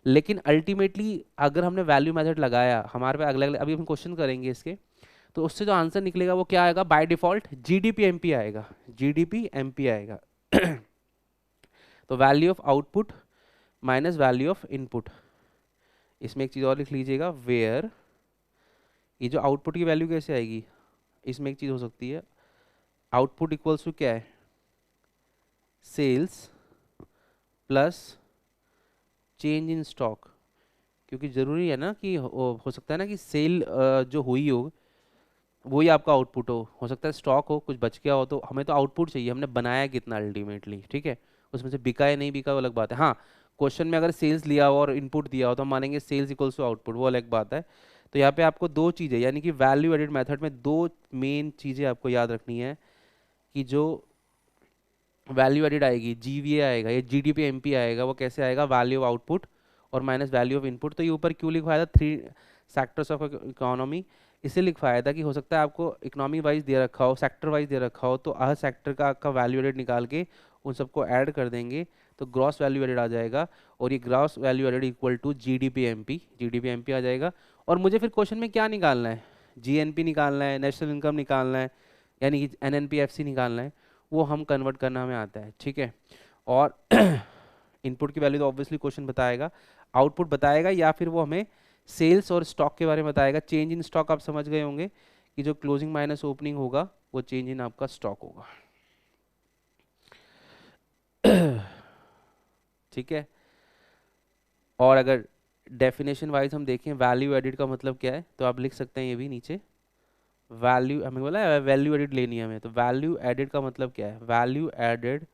लेकिन अल्टीमेटली अगर हमने वैल्यू मेथड लगाया, हमारे पे अगले अगले अभी हम क्वेश्चन करेंगे इसके, तो उससे जो आंसर निकलेगा वो क्या आएगा, बाय डिफॉल्ट जीडीपी एमपी आएगा, जीडीपी एमपी आएगा। तो value of output minus value of input. इसमें एक चीज़ और लिख लीजिएगा, वेयर, ये जो आउटपुट की वैल्यू कैसे आएगी, इसमें एक चीज़ हो सकती है, आउटपुट इक्वल्स टू क्या है, sales plus change in stock, क्योंकि ज़रूरी है ना कि हो सकता है ना कि सेल जो हुई हो वही आपका आउटपुट हो सकता है स्टॉक हो, कुछ बच गया हो, तो हमें तो आउटपुट चाहिए, हमने बनाया कितना अल्टीमेटली। ठीक है, उसमें से बिका या नहीं बिका वो अलग बात है। हाँ, क्वेश्चन में अगर सेल्स लिया हो और इनपुट दिया हो तो हम मानेंगे सेल्स इक्वल्स टू आउटपुट, वो अलग बात है। तो यहाँ पे आपको दो चीज़ें, यानी कि वैल्यू एडिड मेथड में दो मेन चीज़ें आपको याद रखनी है, कि जो वैल्यू एडिड आएगी, जीवीए आएगा या जीडीपी एमपी आएगा, वो कैसे आएगा, वैल्यू ऑफ आउटपुट और माइनस वैल्यू ऑफ इनपुट। तो ये ऊपर क्यों लिखवाया था, 3 सेक्टर्स ऑफ इकोनॉमी, इसे लिखवाया था कि हो सकता है आपको इकोनॉमी वाइज दे रखा हो, सेक्टर वाइज दे रखा हो, तो हर सेक्टर का आपका वैल्यू एडेड निकाल के उन सबको ऐड कर देंगे, तो ग्रॉस वैल्यू एडेड आ जाएगा, और ये gross value added equal to GDP MP आ जाएगा। और मुझे फिर क्वेश्चन में क्या निकालना है, जीएनपी निकालना है, नेशनल इनकम निकालना है, यानी कि एनएनपीएफसी निकालना है, वो हम कन्वर्ट करना हमें आता है, ठीक है। और इनपुट की वैल्यू तो ऑब्वियसली क्वेश्चन बताएगा, आउटपुट बताएगा, या फिर वो हमें सेल्स और स्टॉक के बारे में बताएगा। चेंज इन स्टॉक आप समझ गए होंगे कि जो क्लोजिंग माइनस ओपनिंग होगा वो चेंज इन आपका स्टॉक होगा, ठीक है। और अगर डेफिनेशन वाइज हम देखें वैल्यू एडिड का मतलब क्या है, तो आप लिख सकते हैं ये भी नीचे, वैल्यू हमें बोला है वैल्यू एडिड लेनी है हमें, तो वैल्यू एडिड का मतलब क्या है, value added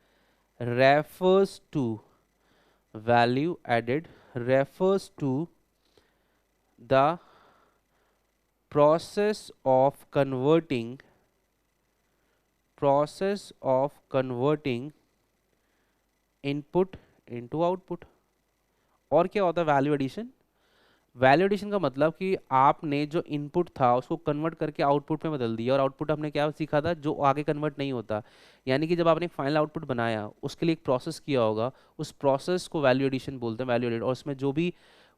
refers to, value added refers to the process of converting input into output। और क्या होता है वैल्यू एडिशन, वैल्यू एडिशन का मतलब कि आपने जो इनपुट था उसको कन्वर्ट करके आउटपुट में बदल दिया, और आउटपुट हमने क्या सीखा था, जो आगे कन्वर्ट नहीं होता, यानी कि जब आपने फाइनल आउटपुट बनाया उसके लिए एक प्रोसेस किया होगा, उस प्रोसेस को वैल्यू एडिशन बोलते हैं, वैल्यू एडिड, और उसमें जो भी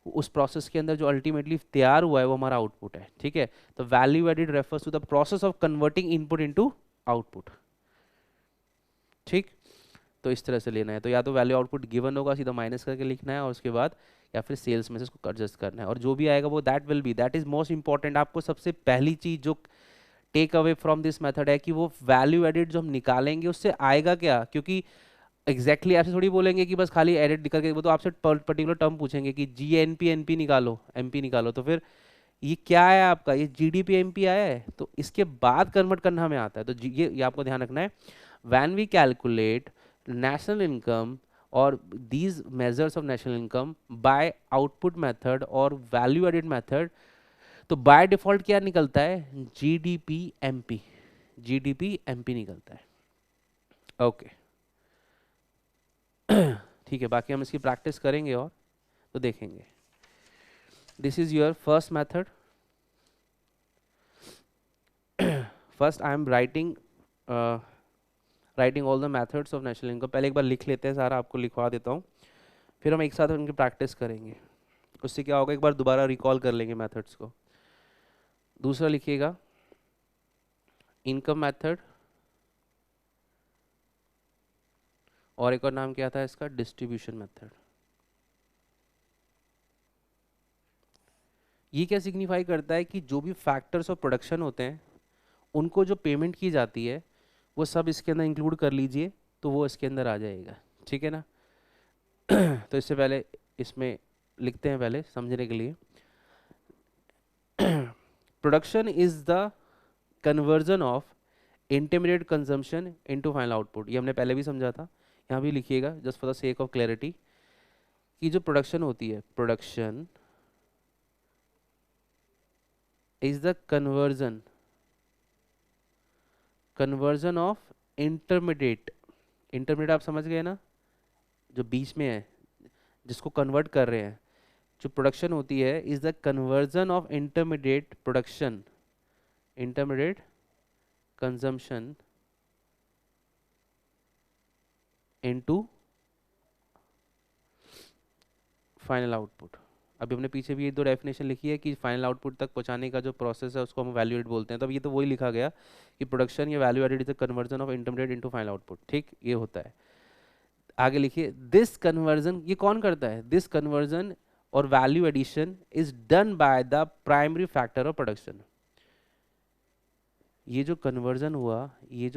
उस प्रोसेस के अंदर जो अल्टीमेटली तैयार हुआ है वो हमारा आउटपुट है, ठीक है। तो value added refers to the process of converting input into output, ठीक। तो इस तरह से लेना है, तो या तो वैल्यू आउटपुट गिवन होगा सीधा माइनस करके लिखना है, और उसके बाद या फिर सेल्स में से इसको एडजस्ट करना है, और जो भी आएगा वो दैट इज मोस्ट इंपॉर्टेंट। आपको सबसे पहली चीज जो take away from this method है कि वो वैल्यू एडिड जो हम निकालेंगे उससे आएगा क्या, क्योंकि एग्जैक्टली आपसे थोड़ी बोलेंगे कि बस खाली एडिट निकल के, वो तो आपसे पर्टिकुलर टर्म पूछेंगे कि जीएनपी एनपी निकालो, एमपी निकालो, तो फिर ये क्या है आपका, ये जीडीपी एमपी आया है, तो इसके बाद कन्वर्ट करना हमें आता है। तो ये आपको ध्यान रखना है, when we calculate national income or these measures of national income by output method और value added method, तो by default क्या निकलता है, GDP MP, GDP MP निकलता है, ओके ठीक है। बाकी हम इसकी प्रैक्टिस करेंगे और तो देखेंगे। This is your first method, first I am writing all the methods of national income. पहले एक बार लिख लेते हैं सारा, आपको लिखवा देता हूँ, फिर हम एक साथ उनकी प्रैक्टिस करेंगे। उससे क्या होगा, एक बार दोबारा रिकॉल कर लेंगे मेथड्स को। दूसरा लिखिएगा इनकम मेथड, और एक और नाम क्या था इसका, डिस्ट्रीब्यूशन मेथड। ये क्या सिग्निफाई करता है कि जो भी फैक्टर्स ऑफ प्रोडक्शन होते हैं उनको जो पेमेंट की जाती है वो सब इसके अंदर इंक्लूड कर लीजिए, तो वो इसके अंदर आ जाएगा, ठीक है ना। तो इससे पहले इसमें लिखते हैं पहले समझने के लिए, production is the conversion of intermediate consumption into final output. ये हमने पहले भी समझा था, यहाँ भी लिखिएगा just for the sake of clarity, कि जो प्रोडक्शन होती है, production is the conversion of intermediate, intermediate आप समझ गए ना, जो बीच में है जिसको कन्वर्ट कर रहे हैं, जो प्रोडक्शन होती है is the conversion of intermediate production, intermediate consumption into final output. अभी हमने पीछे भी ये दो डेफिनेशन लिखी है कि फाइनल आउटपुट तक पहुंचाने का जो प्रोसेस है उसको हम वैल्यू एडिड बोलते हैं। तो अब ये तो वही लिखा गया कि प्रोडक्शन या value added is the conversion of intermediate into final output, ठीक, ये होता है। आगे लिखिए दिस कन्वर्जन, ये कौन करता है, दिस कन्वर्जन और value addition is done by the primary factor of production. ये जो कन्वर्जन हुआ, ये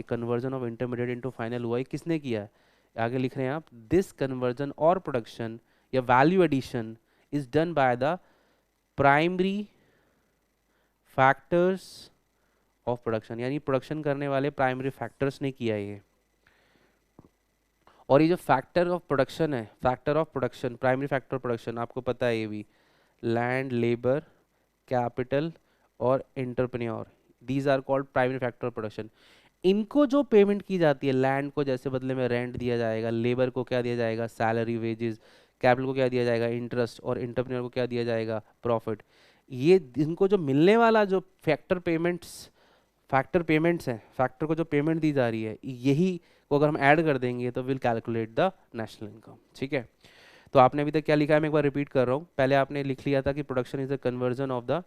conversion of intermediate into final हुआ, ये किसने किया है, आगे लिख रहे हैं आप, दिस कन्वर्जन और प्रोडक्शन या value addition is done by the primary factors of production, यानी प्रोडक्शन करने वाले प्राइमरी फैक्टर्स ने किया ये। और ये जो फैक्टर ऑफ प्रोडक्शन है, factor of production, primary factor of production, आपको पता है ये भी, लैंड, लेबर, कैपिटल और entrepreneur, these are called primary factor of production. इनको जो पेमेंट की जाती है, लैंड को जैसे बदले में रेंट दिया जाएगा, लेबर को क्या दिया जाएगा, सैलरी वेजेस, कैपिटल को क्या दिया जाएगा, इंटरेस्ट, और एंटरप्रेन्योर को क्या दिया जाएगा, प्रॉफिट। ये इनको जो मिलने वाला जो फैक्टर पेमेंट्स हैं, फैक्टर को जो पेमेंट दी जा रही है, यही को अगर हम ऐड कर देंगे तो will calculate the national income. ठीक है, तो आपने अभी तक क्या लिखा है, मैं एक बार रिपीट कर रहा हूँ। पहले आपने लिख लिया था कि production is the conversion of the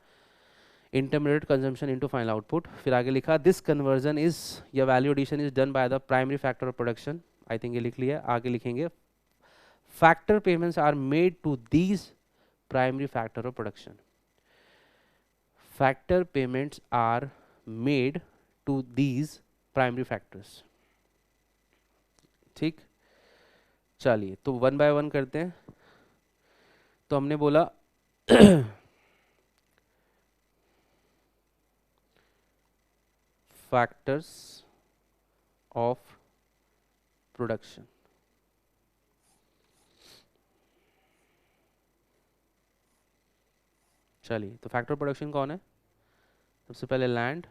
intermediate consumption into final output। फिर आगे लिखा this conversion is या value addition is done by the primary factor of production। I think ये लिख लिया। आगे लिखेंगे factor payments are made to these primary factor of production। factor payments are made to these primary factors। ठीक, चलिए तो one by one करते हैं। तो हमने बोला factors of production। चलिए तो फैक्टर प्रोडक्शन कौन है? सबसे पहले land,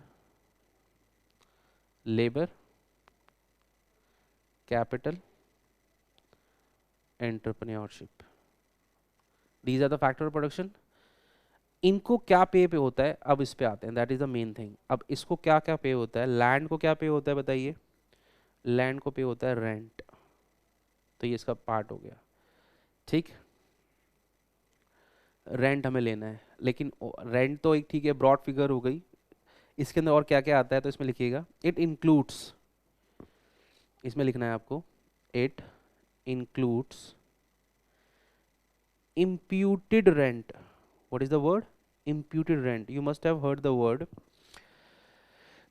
labour, capital, entrepreneurship, these are the factor of production. इनको क्या पे होता है, अब इस पे आते हैं, that is the main thing. अब इसको क्या क्या पे होता है? लैंड को क्या पे होता है बताइए? लैंड को पे होता है रेंट, तो ये इसका पार्ट हो गया। ठीक, रेंट हमें लेना है, लेकिन रेंट तो एक ठीक है ब्रॉड फिगर हो गई। इसके अंदर और क्या क्या आता है तो इसमें लिखिएगा इट इंक्लूड्स, इसमें लिखना है आपको it includes imputed rent। what is the word? imputed rent, you must have heard the word।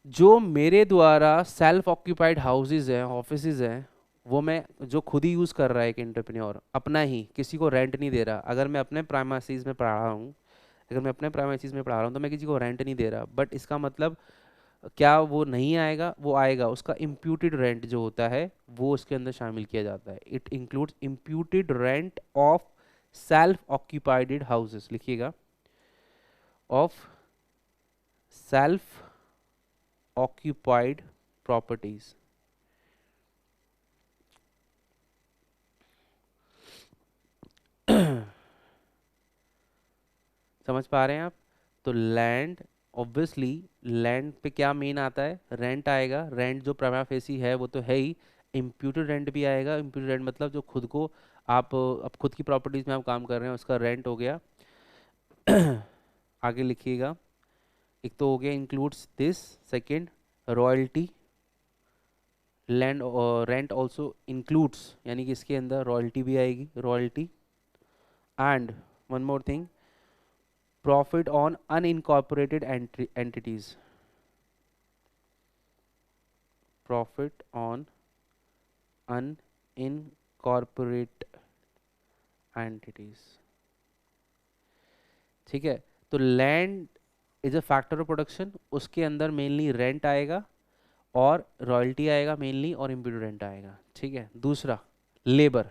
जो मेरे द्वारा सेल्फ ऑक्यूपाइड हाउसेज हैं, ऑफिसेज हैं, वो मैं जो खुद ही यूज़ कर रहा है एक एंटरप्रेन्योर, अपना ही, किसी को रेंट नहीं दे रहा। अगर मैं अपने प्राइमेसीज में पढ़ा रहा हूँ, अगर मैं अपने प्राइमेसीज में पढ़ा रहा हूँ तो मैं किसी को रेंट नहीं दे रहा, बट इसका मतलब क्या वो नहीं आएगा? वो आएगा। उसका इम्प्यूटेड रेंट जो होता है वो उसके अंदर शामिल किया जाता है। It includes imputed rent of self occupied houses, लिखिएगा ऑफ सेल्फ occupied properties। समझ पा रहे हैं आप? तो लैंड, ऑब्वियसली लैंड पे क्या मेन आता है? रेंट आएगा। रेंट जो प्रमा फेसी है वो तो है ही, इम्प्यूटेड रेंट भी आएगा। इम्प्यूटेड रेंट मतलब जो खुद को आप अब खुद की प्रॉपर्टीज में आप काम कर रहे हैं उसका रेंट हो गया। आगे लिखिएगा, एक तो हो गया includes this, second royalty, land rent also includes, यानी कि इसके अंदर रॉयल्टी भी आएगी, royalty. And one more thing, profit on unincorporated entities, profit on unincorporate entities. ठीक है, तो land is a factor of production, उसके अंदर मेनली रेंट आएगा और रॉयल्टी आएगा मेनली, और इम्प्यूटेड रेंट आएगा। ठीक है, दूसरा लेबर।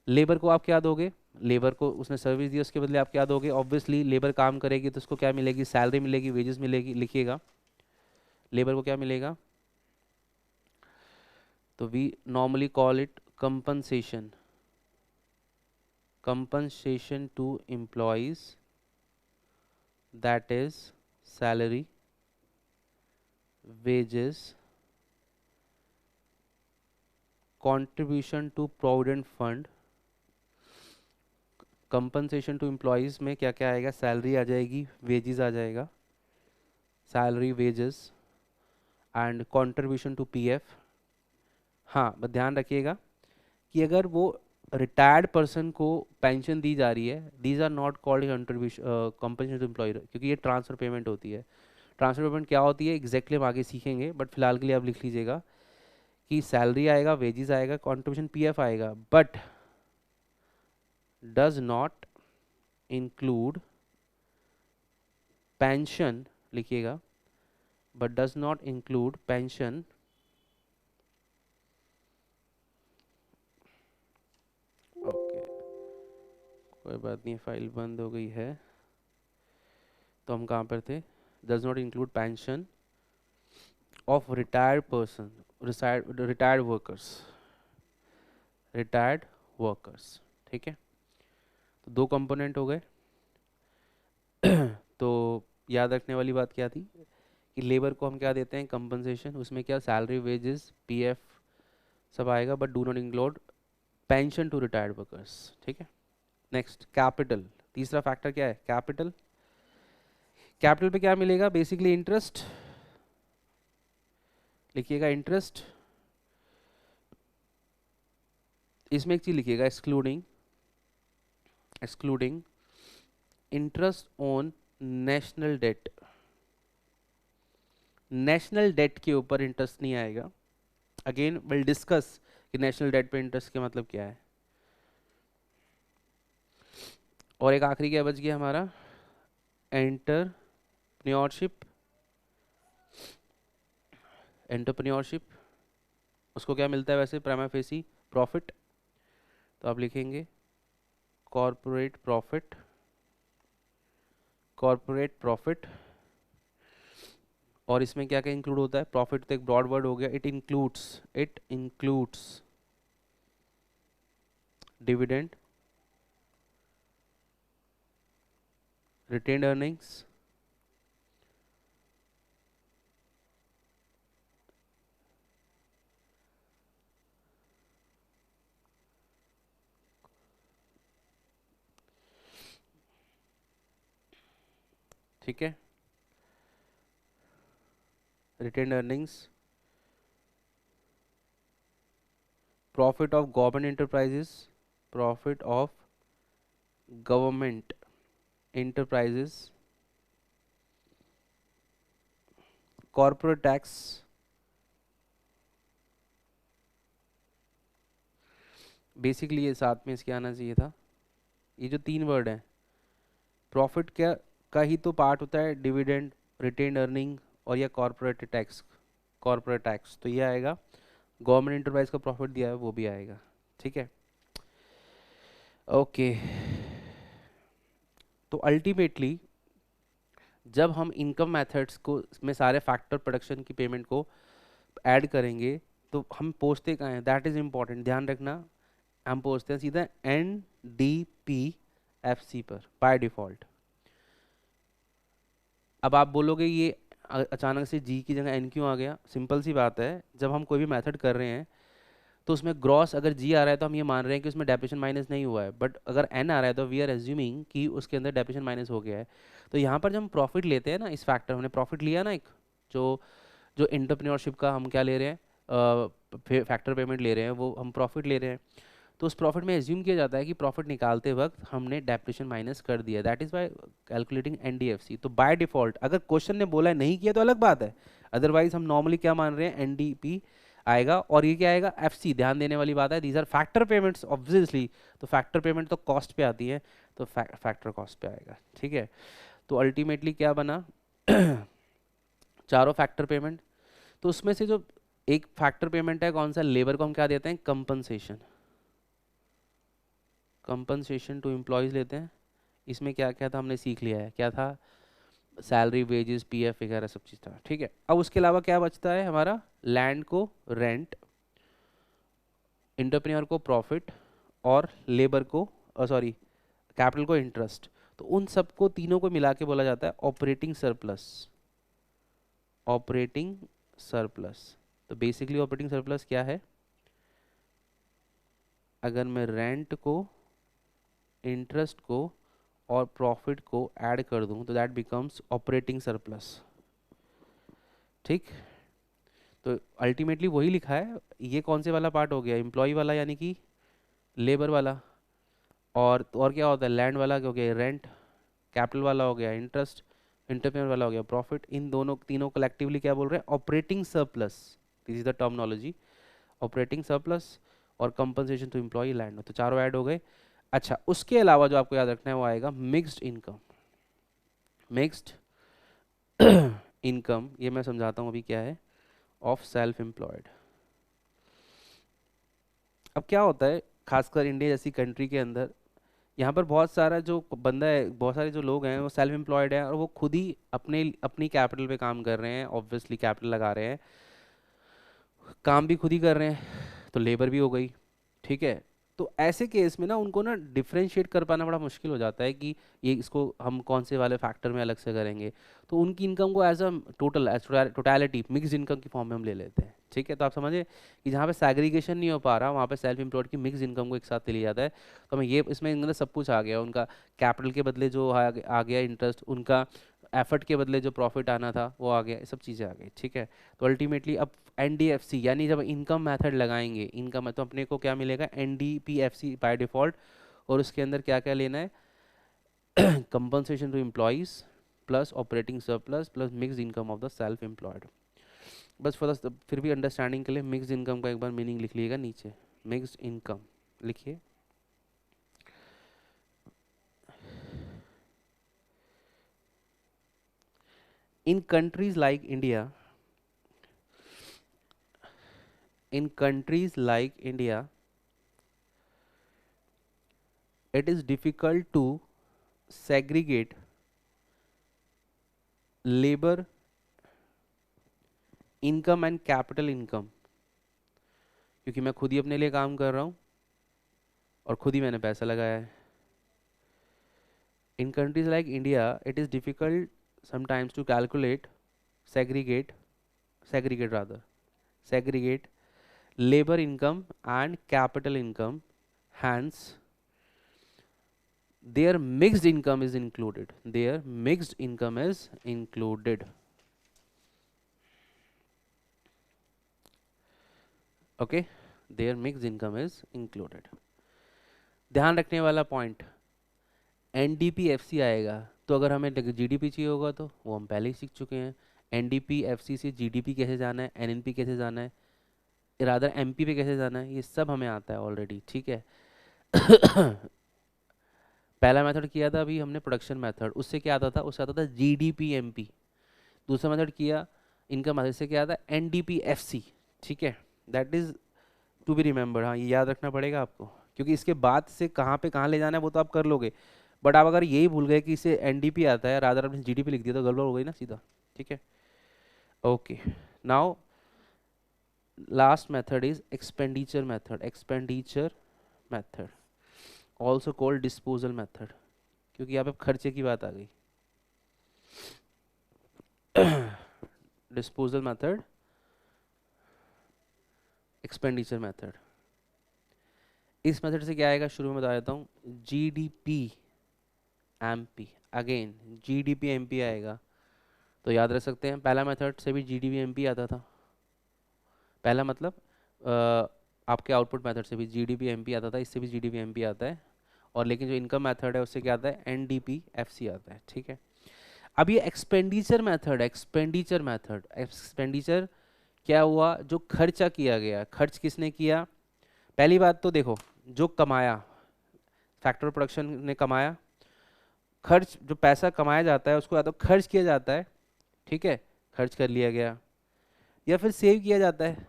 लेबर को आप क्या दोगे? लेबर को उसने सर्विस दी, उसके बदले आप क्या दोगे? ऑब्वियसली लेबर काम करेगी तो उसको क्या मिलेगी? सैलरी मिलेगी, वेजेस मिलेगी। लिखिएगा लेबर को क्या मिलेगा? तो we normally call it compensation, compensation to employees, that is salary, wages, contribution to provident fund. Compensation to employees में क्या क्या आएगा? सैलरी आ जाएगी, वेजेस आ जाएगा, salary, wages and contribution to PF. हाँ, बस ध्यान रखिएगा कि अगर वो रिटायर्ड पर्सन को पेंशन दी जा रही है, these are not called contribution compensation to employee, क्योंकि ये ट्रांसफर पेमेंट होती है। ट्रांसफर पेमेंट क्या होती है एग्जैक्टली हम आगे सीखेंगे, बट फिलहाल के लिए आप लिख लीजिएगा कि सैलरी आएगा, वेजेस आएगा, कंट्रीब्यूशन पीएफ आएगा, but does not include pension. लिखिएगा, but does not include pension okay, कोई बात नहीं, फाइल बंद हो गई है। तो हम कहाँ पर थे? Does not include pension of retired person, retired workers, retired workers. ठीक है, तो दो कंपोनेंट हो गए। तो याद रखने वाली बात क्या थी कि लेबर को हम क्या देते हैं? कंपनसेशन। उसमें क्या? सैलरी, वेजेस, पीएफ, सब आएगा, but do not include pension to retired workers. ठीक है। नेक्स्ट कैपिटल, तीसरा फैक्टर क्या है, कैपिटल। कैपिटल पे क्या मिलेगा, बेसिकली इंटरेस्ट, लिखिएगा इंटरेस्ट। इसमें एक चीज लिखिएगा excluding, excluding interest on national debt. National debt के ऊपर इंटरेस्ट नहीं आएगा। अगेन विल डिस्कस कि नेशनल डेट पे इंटरेस्ट का मतलब क्या है। और एक आखिरी क्या बच गया हमारा, एंटरप्रेन्योरशिप। एंटरप्रेन्योरशिप उसको क्या मिलता है वैसे, प्राइमा फेसी प्रॉफिट। तो आप लिखेंगे कॉर्पोरेट प्रॉफिट, कॉर्पोरेट प्रॉफिट। और इसमें क्या क्या इंक्लूड होता है, प्रॉफिट तो एक ब्रॉड वर्ड हो गया, it includes dividend, retained earnings, ठीक है, retained earnings, profit of government enterprises, profit of government enterprises, corporate tax. Basically ये साथ में इसके आना चाहिए था। ये जो तीन वर्ड हैं, प्रॉफिट क्या का ही तो पार्ट होता है डिविडेंड, रिटेन्ड अर्निंग और या कॉर्पोरेट टैक्स, कॉर्पोरेट टैक्स। तो ये आएगा, गवर्नमेंट एंटरप्राइज का प्रॉफिट दिया है वो भी आएगा। ठीक है, ओके। तो अल्टीमेटली जब हम इनकम मेथड्स को में सारे फैक्टर प्रोडक्शन की पेमेंट को ऐड करेंगे तो हम पहुँचते कहाँ हैं, दैट इज़ इम्पॉर्टेंट, ध्यान रखना। हम पहुँचते हैं सीधा NDPFC पर बाय डिफ़ॉल्ट। अब आप बोलोगे ये अचानक से जी की जगह एन क्यों आ गया, सिंपल सी बात है, जब हम कोई भी मेथड कर रहे हैं तो उसमें ग्रॉस अगर जी आ रहा है तो हम ये मान रहे हैं कि उसमें डेप्रिसिएशन माइनस नहीं हुआ है, बट अगर एन आ रहा है तो वी आर एज्यूमिंग कि उसके अंदर डेप्रिसिएशन माइनस हो गया है। तो यहाँ पर जब हम प्रॉफिट लेते हैं ना, इस फैक्टर हमने प्रॉफिट लिया ना एक, जो जो एंटरप्रेन्योरशिप का हम क्या ले रहे हैं, फैक्टर पेमेंट ले रहे हैं, वो हम प्रॉफिट ले रहे हैं। तो उस प्रॉफिट में एज्यूम किया जाता है कि प्रॉफिट निकालते वक्त हमने डेप्रिसिएशन माइनस कर दिया, that is by calculating NDFC. तो बाय डिफॉल्ट अगर क्वेश्चन ने बोला है नहीं किया तो अलग बात है, अदरवाइज हम नॉर्मली क्या मान रहे हैं, एनडीपी आएगा। और ये क्या आएगा, एफसी। ध्यान देने वाली बात है, these are factor payments obviously. तो फैक्टर पेमेंट तो कॉस्ट पे आती है, तो फैक्टर कॉस्ट पे आएगा। ठीक है, तो अल्टीमेटली क्या बना चारों फैक्टर पेमेंट। तो उसमें से जो एक फैक्टर पेमेंट है कौन सा, लेबर को हम क्या देते हैं, कंपनसेशन, कंपनसेशन टू एम्प्लॉयज़ लेते हैं। इसमें क्या क्या था हमने सीख लिया है, क्या था, सैलरी, वेजेस, पीएफ वगैरह सब चीज़ था। ठीक है, अब उसके अलावा क्या बचता है हमारा, लैंड को रेंट, एंटरप्रेन्योर को प्रॉफिट और लेबर को सॉरी कैपिटल को इंटरेस्ट। तो उन सबको तीनों को मिला के बोला जाता है ऑपरेटिंग सरप्लस, ऑपरेटिंग सरप्लस। तो बेसिकली ऑपरेटिंग सरप्लस क्या है, अगर मैं रेंट को, इंटरेस्ट को और प्रॉफिट को ऐड कर दूं तो दैट बिकम्स ऑपरेटिंग सरप्लस। ठीक, तो अल्टीमेटली वही लिखा है। ये कौन से वाला पार्ट हो गया, एम्प्लॉय वाला यानी कि लेबर वाला, और तो और क्या होता है, लैंड वाला हो गया रेंट, कैपिटल वाला हो गया इंटरेस्ट, एंटरप्रेन्योर वाला हो गया प्रॉफिट। इन दोनों तीनों कलेक्टिवली क्या बोल रहे हैं, operating surplus. This is the terminology, operating surplus और कंपनसेशन टू एम्प्लॉय, लैंड। तो चारों ऐड हो गए। अच्छा, उसके अलावा जो आपको याद रखना है वो आएगा मिक्स्ड इनकम। मिक्स्ड इनकम ये मैं समझाता हूँ अभी क्या है, ऑफ सेल्फ एम्प्लॉयड। अब क्या होता है, खासकर इंडिया जैसी कंट्री के अंदर, यहाँ पर बहुत सारा जो बंदा है, बहुत सारे जो लोग हैं वो सेल्फ एम्प्लॉयड हैं और वो खुद ही अपनी कैपिटल पे काम कर रहे हैं, ऑब्वियसली कैपिटल लगा रहे हैं, काम भी खुद ही कर रहे हैं, तो लेबर भी हो गई। ठीक है, तो ऐसे केस में ना उनको ना डिफरेंशिएट कर पाना बड़ा मुश्किल हो जाता है कि ये इसको हम कौन से वाले फैक्टर में अलग से करेंगे। तो उनकी इनकम को as a total, as totality, mix income की फॉर्म में हम ले लेते हैं। ठीक है, तो आप समझे कि जहाँ पे सैग्रीगेशन नहीं हो पा रहा वहाँ पे सेल्फ एम्प्लॉयड की मिक्स इनकम को एक साथ ले लिया जाता है। तो हमें ये इसमें मतलब सब कुछ आ गया, उनका कैपिटल के बदले जो आ गया इंटरेस्ट, उनका एफर्ट के बदले जो प्रॉफिट आना था वो आ गया, ये सब चीज़ें आ गई। ठीक है, तो अल्टीमेटली अब एनडीएफसी यानी जब इनकम मेथड लगाएंगे, इनकम तो अपने को क्या मिलेगा, एनडीपीएफसी बाय डिफॉल्ट। और उसके अंदर क्या क्या लेना है, compensation to employees plus operating surplus plus mix income of the self employed. बस फिर भी अंडरस्टैंडिंग के लिए मिक्स इनकम का एक बार मीनिंग लिख लीजिएगा नीचे, मिक्स इनकम लिखिए। In countries like India, in countries like India, it is difficult to segregate labor income and capital income, क्योंकि मैं खुद ही अपने लिए काम कर रहा हूँ और खुद ही मैंने पैसा लगाया है। In countries like India, it is difficult sometimes to calculate, segregate, segregate labor income and capital income. Hence, their mixed income is included. Their mixed income is included. Okay, their mixed income is included. ध्यान रखने वाला point, NDPFC आएगा तो अगर हमें GDP चाहिए होगा तो वो हम पहले ही सीख चुके हैं। एनडीपीएफसी से जीडीपी कैसे जाना है, एनएनपी कैसे जाना है, इरादर एमपी पे कैसे जाना है, ये सब हमें आता है ऑलरेडी। ठीक है। पहला मेथड किया था अभी हमने प्रोडक्शन मेथड, उससे क्या आता था, उससे आता था जीडीपी एमपी। दूसरा मेथड किया इनकम मेथड से, क्या आता है, एनडीपीएफसी। ठीक है, that is to be remember. हाँ, ये याद रखना पड़ेगा आपको, क्योंकि इसके बाद से कहाँ पे कहाँ ले जाना है वो तो आप कर लोगे, बट आप अगर यही भूल गए कि इसे एनडीपी आता है, रादर आपने जीडीपी लिख दिया तो गड़बड़ हो गई ना सीधा। ठीक है, okay. Now last method is expenditure method, expenditure method also called disposal method, क्योंकि यहाँ पे खर्चे की बात आ गई। Disposal method, expenditure method. इस मेथड से क्या आएगा, शुरू में बता देता हूँ, GDP MP, again GDP MP आएगा। तो याद रख सकते हैं पहला मेथड से भी जीडीपी एमपी आता था, पहला मतलब आपके आउटपुट मेथड से भी जीडीपी एमपी आता था, इससे भी जीडीपी एमपी आता है। और लेकिन जो इनकम मेथड है उससे क्या आता है, एनडीपी एफसी आता है। ठीक है, अब ये expenditure method, expenditure method, expenditure क्या हुआ, जो खर्चा किया गया, खर्च किसने किया। पहली बात तो देखो, जो कमाया, फैक्टर प्रोडक्शन ने कमाया, खर्च जो पैसा कमाया जाता है उसको या तो खर्च किया जाता है, ठीक है, खर्च कर लिया गया, या फिर सेव किया जाता है,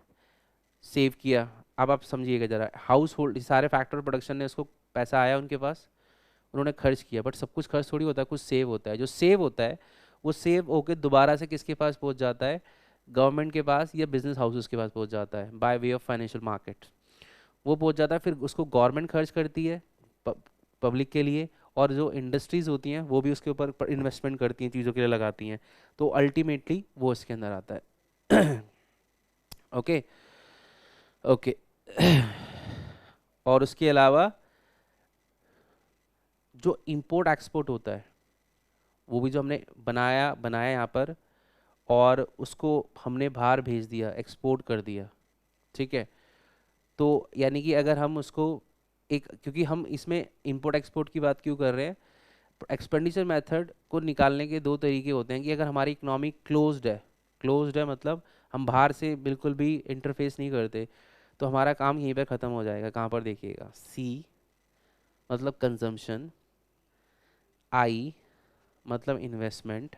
सेव किया। अब आप समझिएगा जरा, हाउस होल्ड सारे फैक्टर प्रोडक्शन ने उसको पैसा आया उनके पास, उन्होंने खर्च किया, बट सब कुछ खर्च थोड़ी होता है, कुछ सेव होता है। जो सेव होता है वो सेव होकर दोबारा से किसके पास पहुंच जाता है, गवर्नमेंट के पास या बिजनेस हाउसेस के पास पहुंच जाता है, by way of financial market. वो पहुंच जाता है, फिर उसको गवर्नमेंट खर्च करती है पब्लिक के लिए, और जो इंडस्ट्रीज होती हैं वो भी उसके ऊपर इन्वेस्टमेंट करती हैं, चीज़ों के लिए लगाती हैं, तो अल्टीमेटली वो इसके अंदर आता है। Okay okay. और उसके अलावा जो इंपोर्ट एक्सपोर्ट होता है वो भी जो हमने बनाया बनाया यहाँ पर, और उसको हमने बाहर भेज दिया, एक्सपोर्ट कर दिया। ठीक है, तो यानी कि अगर हम उसको एक, क्योंकि हम इसमें इंपोर्ट एक्सपोर्ट की बात क्यों कर रहे हैं, एक्सपेंडिचर मेथड को निकालने के दो तरीके होते हैं कि अगर हमारी इकोनॉमी क्लोज्ड है, क्लोज्ड है मतलब हम बाहर से बिल्कुल भी इंटरफेस नहीं करते, तो हमारा काम यहीं पर ख़त्म हो जाएगा। कहाँ पर देखिएगा, सी मतलब कंजम्पशन, आई मतलब इन्वेस्टमेंट,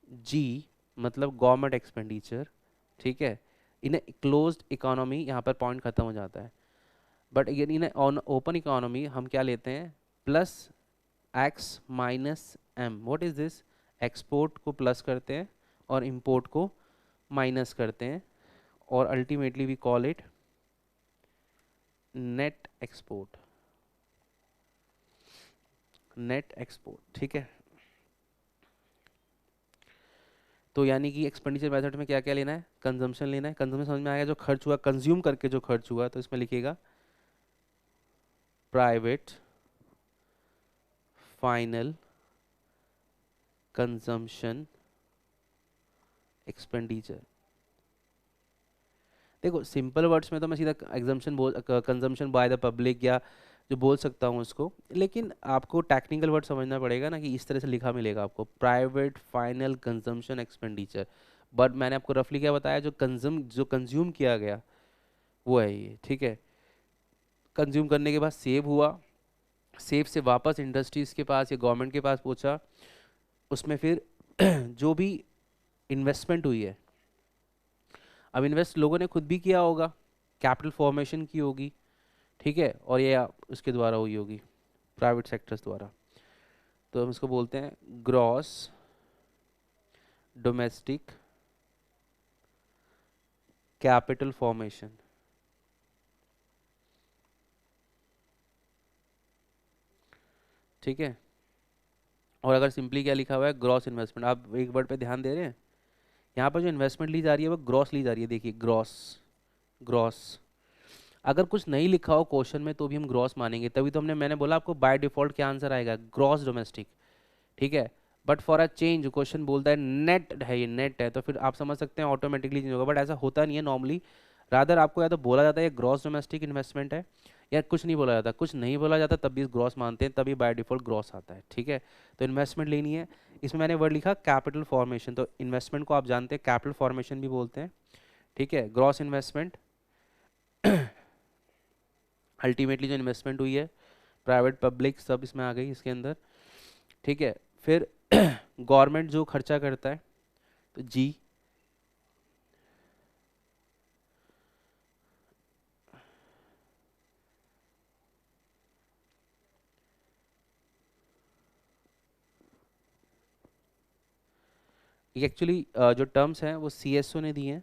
जी मतलब गवर्नमेंट एक्सपेंडिचर। ठीक है, इन क्लोज्ड इकोनॉमी यहाँ पर पॉइंट खत्म हो जाता है, बट इन ओपन इकोनॉमी हम क्या लेते हैं, plus X minus M. What is this, export को प्लस करते हैं और इंपोर्ट को माइनस करते हैं, और ultimately we call it net export, net export, ठीक है। तो यानी कि एक्सपेंडिचर मेथड में क्या क्या लेना है, कंजम्पशन लेना है। कंजम्पशन समझ में आएगा, जो खर्च हुआ, कंज्यूम करके जो खर्च हुआ, तो इसमें लिखिएगा प्राइवेट फाइनल कंजम्पशन एक्सपेंडिचर। देखो सिंपल वर्ड्स में तो मैं सीधा एग्जम्पशन बोल, कंजम्पशन बाय द पब्लिक या जो बोल सकता हूँ उसको, लेकिन आपको टेक्निकल वर्ड समझना पड़ेगा ना, कि इस तरह से लिखा मिलेगा आपको, private final consumption expenditure. But मैंने आपको रफली क्या बताया, जो कंज्यूम किया गया वो है ये, ठीक है। कंज्यूम करने के बाद सेव हुआ, सेव से वापस इंडस्ट्रीज के पास या गवर्नमेंट के पास पहुंचा, उसमें फिर जो भी इन्वेस्टमेंट हुई है, अब इन्वेस्ट लोगों ने खुद भी किया होगा, कैपिटल फॉर्मेशन की होगी, ठीक है, और ये उसके द्वारा हुई होगी, प्राइवेट सेक्टर्स द्वारा। तो हम इसको बोलते हैं ग्रॉस डोमेस्टिक कैपिटल फॉर्मेशन, ठीक है। और अगर सिंपली क्या लिखा हुआ है, ग्रॉस इन्वेस्टमेंट, आप एक वर्ड पे ध्यान दे रहे हैं, यहाँ पर जो इन्वेस्टमेंट ली जा रही है वो ग्रॉस ली जा रही है, देखिए ग्रॉस, ग्रॉस। अगर कुछ नहीं लिखा हो क्वेश्चन में तो भी हम ग्रॉस मानेंगे, तभी तो मैंने बोला आपको बाय डिफॉल्ट क्या आंसर आएगा, ग्रॉस डोमेस्टिक, ठीक है। But for a change question बोलता है नेट है, ये नेट है, तो फिर आप समझ सकते हैं ऑटोमेटिकली चेंज होगा, बट ऐसा होता नहीं है नॉर्मली। रादर आपको या तो बोला जाता है ये ग्रॉस डोमेस्टिक इन्वेस्टमेंट है, या कुछ नहीं बोला जाता, कुछ नहीं बोला जाता तब भी ग्रॉस मानते हैं, तभी बाय डिफॉल्ट ग्रॉस आता है, ठीक है। तो इन्वेस्टमेंट लेनी है, इसमें मैंने वर्ड लिखा कैपिटल फॉर्मेशन, तो इन्वेस्टमेंट को आप जानते हैं कैपिटल फॉर्मेशन भी बोलते हैं, ठीक है। ग्रॉस इन्वेस्टमेंट अल्टीमेटली जो इन्वेस्टमेंट हुई है, प्राइवेट पब्लिक सब इसमें आ गई इसके अंदर, ठीक है। फिर गवर्नमेंट जो खर्चा करता है, तो जी, ये एक्चुअली जो टर्म्स हैं वो सीएसओ ने दिए हैं,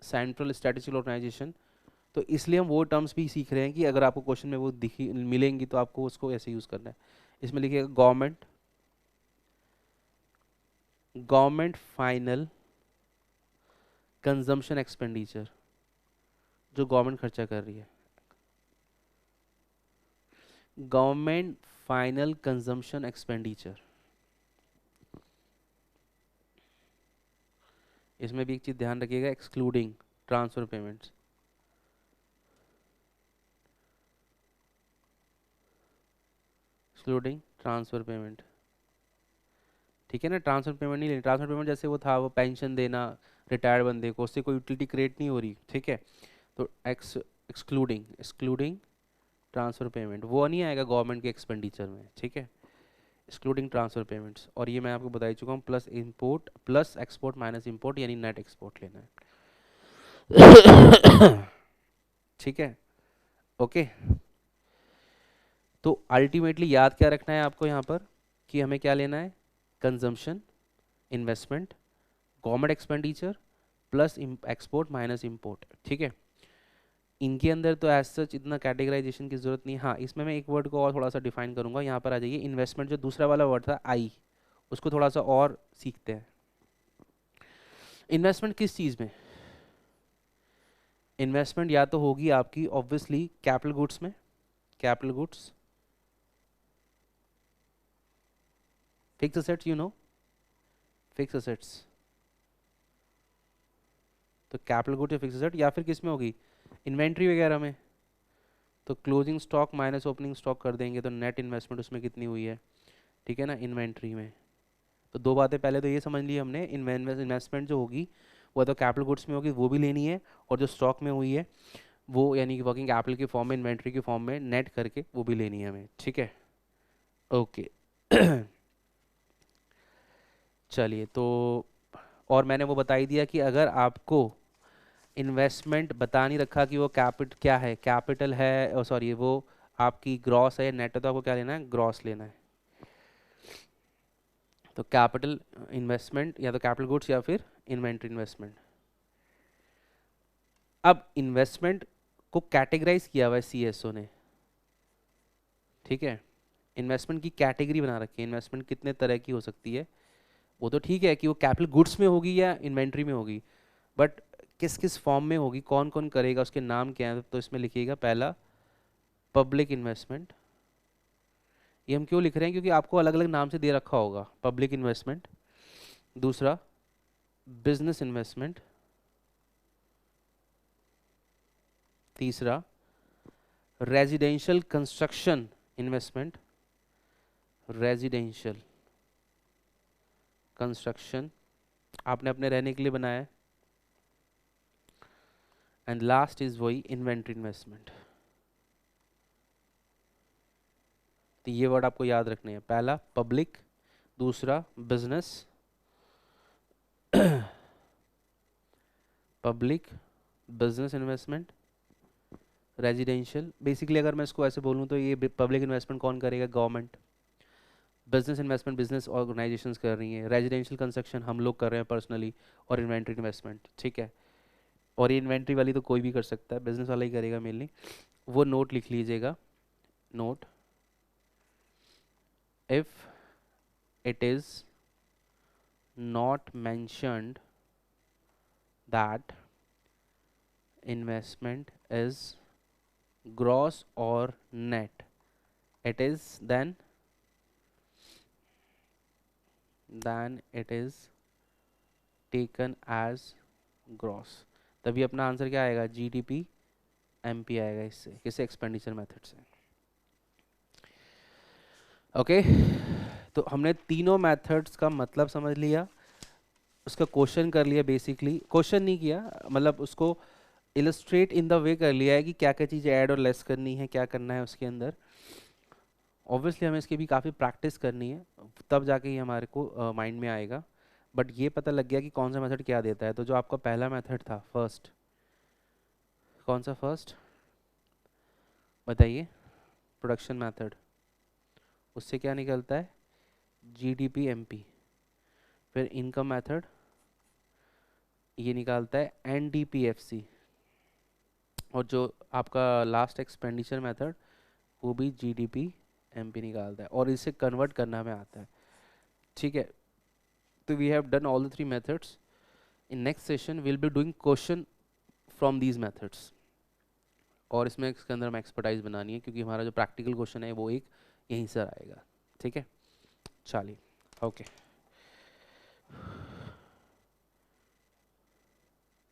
सेंट्रल स्टैटिस्टिकल ऑर्गेनाइजेशन, तो इसलिए हम वो टर्म्स भी सीख रहे हैं कि अगर आपको क्वेश्चन में वो दिखी मिलेंगी तो आपको उसको ऐसे यूज़ करना है। इसमें लिखिएगा government, government final consumption expenditure, जो गवर्नमेंट खर्चा कर रही है, गवर्नमेंट फाइनल कंजम्पशन एक्सपेंडिचर। इसमें भी एक चीज़ ध्यान रखिएगा, excluding transfer payments, excluding transfer payment, ठीक है ना। ट्रांसफर पेमेंट नहीं लेनी, ट्रांसफर पेमेंट जैसे वो था, वो पेंशन देना रिटायर्ड बंदे को, उससे कोई यूटिलिटी क्रिएट नहीं हो रही, ठीक है। तो एक्सक्लूडिंग, एक्सक्लूडिंग ट्रांसफर पेमेंट वो नहीं आएगा गवर्नमेंट के एक्सपेंडिचर में, ठीक है, एक्सक्लूडिंग ट्रांसफर पेमेंट्स। और ये मैं आपको बता ही चुका हूँ, plus import, plus export minus import, यानी नेट एक्सपोर्ट लेना है। ठीक है, ओके। तो अल्टीमेटली याद क्या रखना है आपको यहाँ पर, कि हमें क्या लेना है, consumption, investment, government expenditure, plus export minus import, ठीक है। इनके अंदर तो एज सच इतना कैटेगराइजेशन की जरूरत नहीं। हाँ, इसमें मैं एक वर्ड को और थोड़ा सा डिफाइन करूंगा, यहाँ पर आ जाइए, इन्वेस्टमेंट जो दूसरा वाला वर्ड था आई, उसको थोड़ा सा और सीखते हैं। इन्वेस्टमेंट किस चीज़ में, इन्वेस्टमेंट या तो होगी आपकी ऑब्वियसली कैपिटल गुड्स में, capital goods, fix assets, you know fix assets, तो कैपिटल गुड्स या फिक्स असेट, या फिर किस में होगी, इन्वेंट्री वगैरह में, तो closing stock minus opening stock कर देंगे, तो नेट इन्वेस्टमेंट उसमें कितनी हुई है, ठीक है ना, इन्वेंट्री में। तो दो बातें पहले तो ये समझ ली हमने, इन्वेस्टमेंट जो होगी वो तो कैपिटल गुड्स में होगी, वो भी लेनी है, और जो स्टॉक में हुई है वो यानी कि वर्किंग कैपिटल के फॉर्म में, इन्वेंट्री के फॉर्म में नेट करके वो भी लेनी है हमें, ठीक है, ओके। चलिए, तो और मैंने वो बता ही दिया कि अगर आपको इन्वेस्टमेंट बता नहीं रखा कि वो कैपिटल क्या है, कैपिटल है, सॉरी वो आपकी ग्रॉस है या नेट है, तो आपको क्या लेना है, ग्रॉस लेना है। तो कैपिटल इन्वेस्टमेंट या तो कैपिटल गुड्स या फिर इन्वेंट्री इन्वेस्टमेंट। अब इन्वेस्टमेंट को कैटेगराइज किया हुआ है सीएसओ ने, ठीक है। इन्वेस्टमेंट की कैटेगरी बना रखी है, इन्वेस्टमेंट कितने तरह की हो सकती है। वो तो ठीक है कि वो कैपिटल गुड्स में होगी या इन्वेंट्री में होगी, बट किस किस फॉर्म में होगी, कौन कौन करेगा, उसके नाम क्या है, तो इसमें लिखिएगा पहला पब्लिक इन्वेस्टमेंट। ये हम क्यों लिख रहे हैं, क्योंकि आपको अलग अलग नाम से दे रखा होगा, पब्लिक इन्वेस्टमेंट। दूसरा बिजनेस इन्वेस्टमेंट। तीसरा residential construction investment, residential construction आपने अपने रहने के लिए बनाया है। एंड लास्ट इज वही इन्वेंट्री इन्वेस्टमेंट। तो ये वर्ड आपको याद रखने हैं, पहला पब्लिक, दूसरा business, public business investment, residential. Basically अगर मैं इसको ऐसे बोलूँ तो ये पब्लिक इन्वेस्टमेंट कौन करेगा, government. Business investment business organisations कर रही हैं, रेजिडेंशियल कंस्ट्रक्शन हम लोग कर रहे हैं पर्सनली, और इन्वेंट्री इन्वेस्टमेंट, ठीक है। और ये इन्वेंट्री वाली तो कोई भी कर सकता है, बिजनेस वाला ही करेगा मेनली। वो नोट लिख लीजिएगा, note if it is not mentioned that investment is gross or net, it is then it is taken as gross। तभी अपना आंसर क्या आएगा, जीडीपी एमपी आएगा, इससे किसे, एक्सपेंडिचर मेथड से। ओके तो हमने तीनों मेथड्स का मतलब समझ लिया, उसका क्वेश्चन कर लिया, बेसिकली क्वेश्चन नहीं किया, मतलब उसको इलस्ट्रेट इन द वे कर लिया है कि क्या क्या चीज़ें ऐड और लेस करनी है, क्या करना है उसके अंदर। ऑब्वियसली हमें इसकी भी काफ़ी प्रैक्टिस करनी है, तब जाके ही हमारे को माइंड में आएगा। बट ये पता लग गया कि कौन सा मेथड क्या देता है। तो जो आपका पहला मेथड था, फर्स्ट, कौन सा फर्स्ट बताइए, प्रोडक्शन मेथड, उससे क्या निकलता है, जीडीपी एमपी। फिर इनकम मेथड, ये निकालता है एनडीपीएफसी। और जो आपका लास्ट एक्सपेंडिचर मेथड, वो भी जीडीपी एमपी निकालता है, और इसे कन्वर्ट करना हमें आता है, ठीक है। तो we have done all the three methods. In next session will be doing question from these methods, और इसमें इसके अंदर हमें एक्सपर्टाइज बनानी है, क्योंकि हमारा जो प्रैक्टिकल क्वेश्चन है वो एक यहीं से आएगा, ठीक है। चलिए, ओके।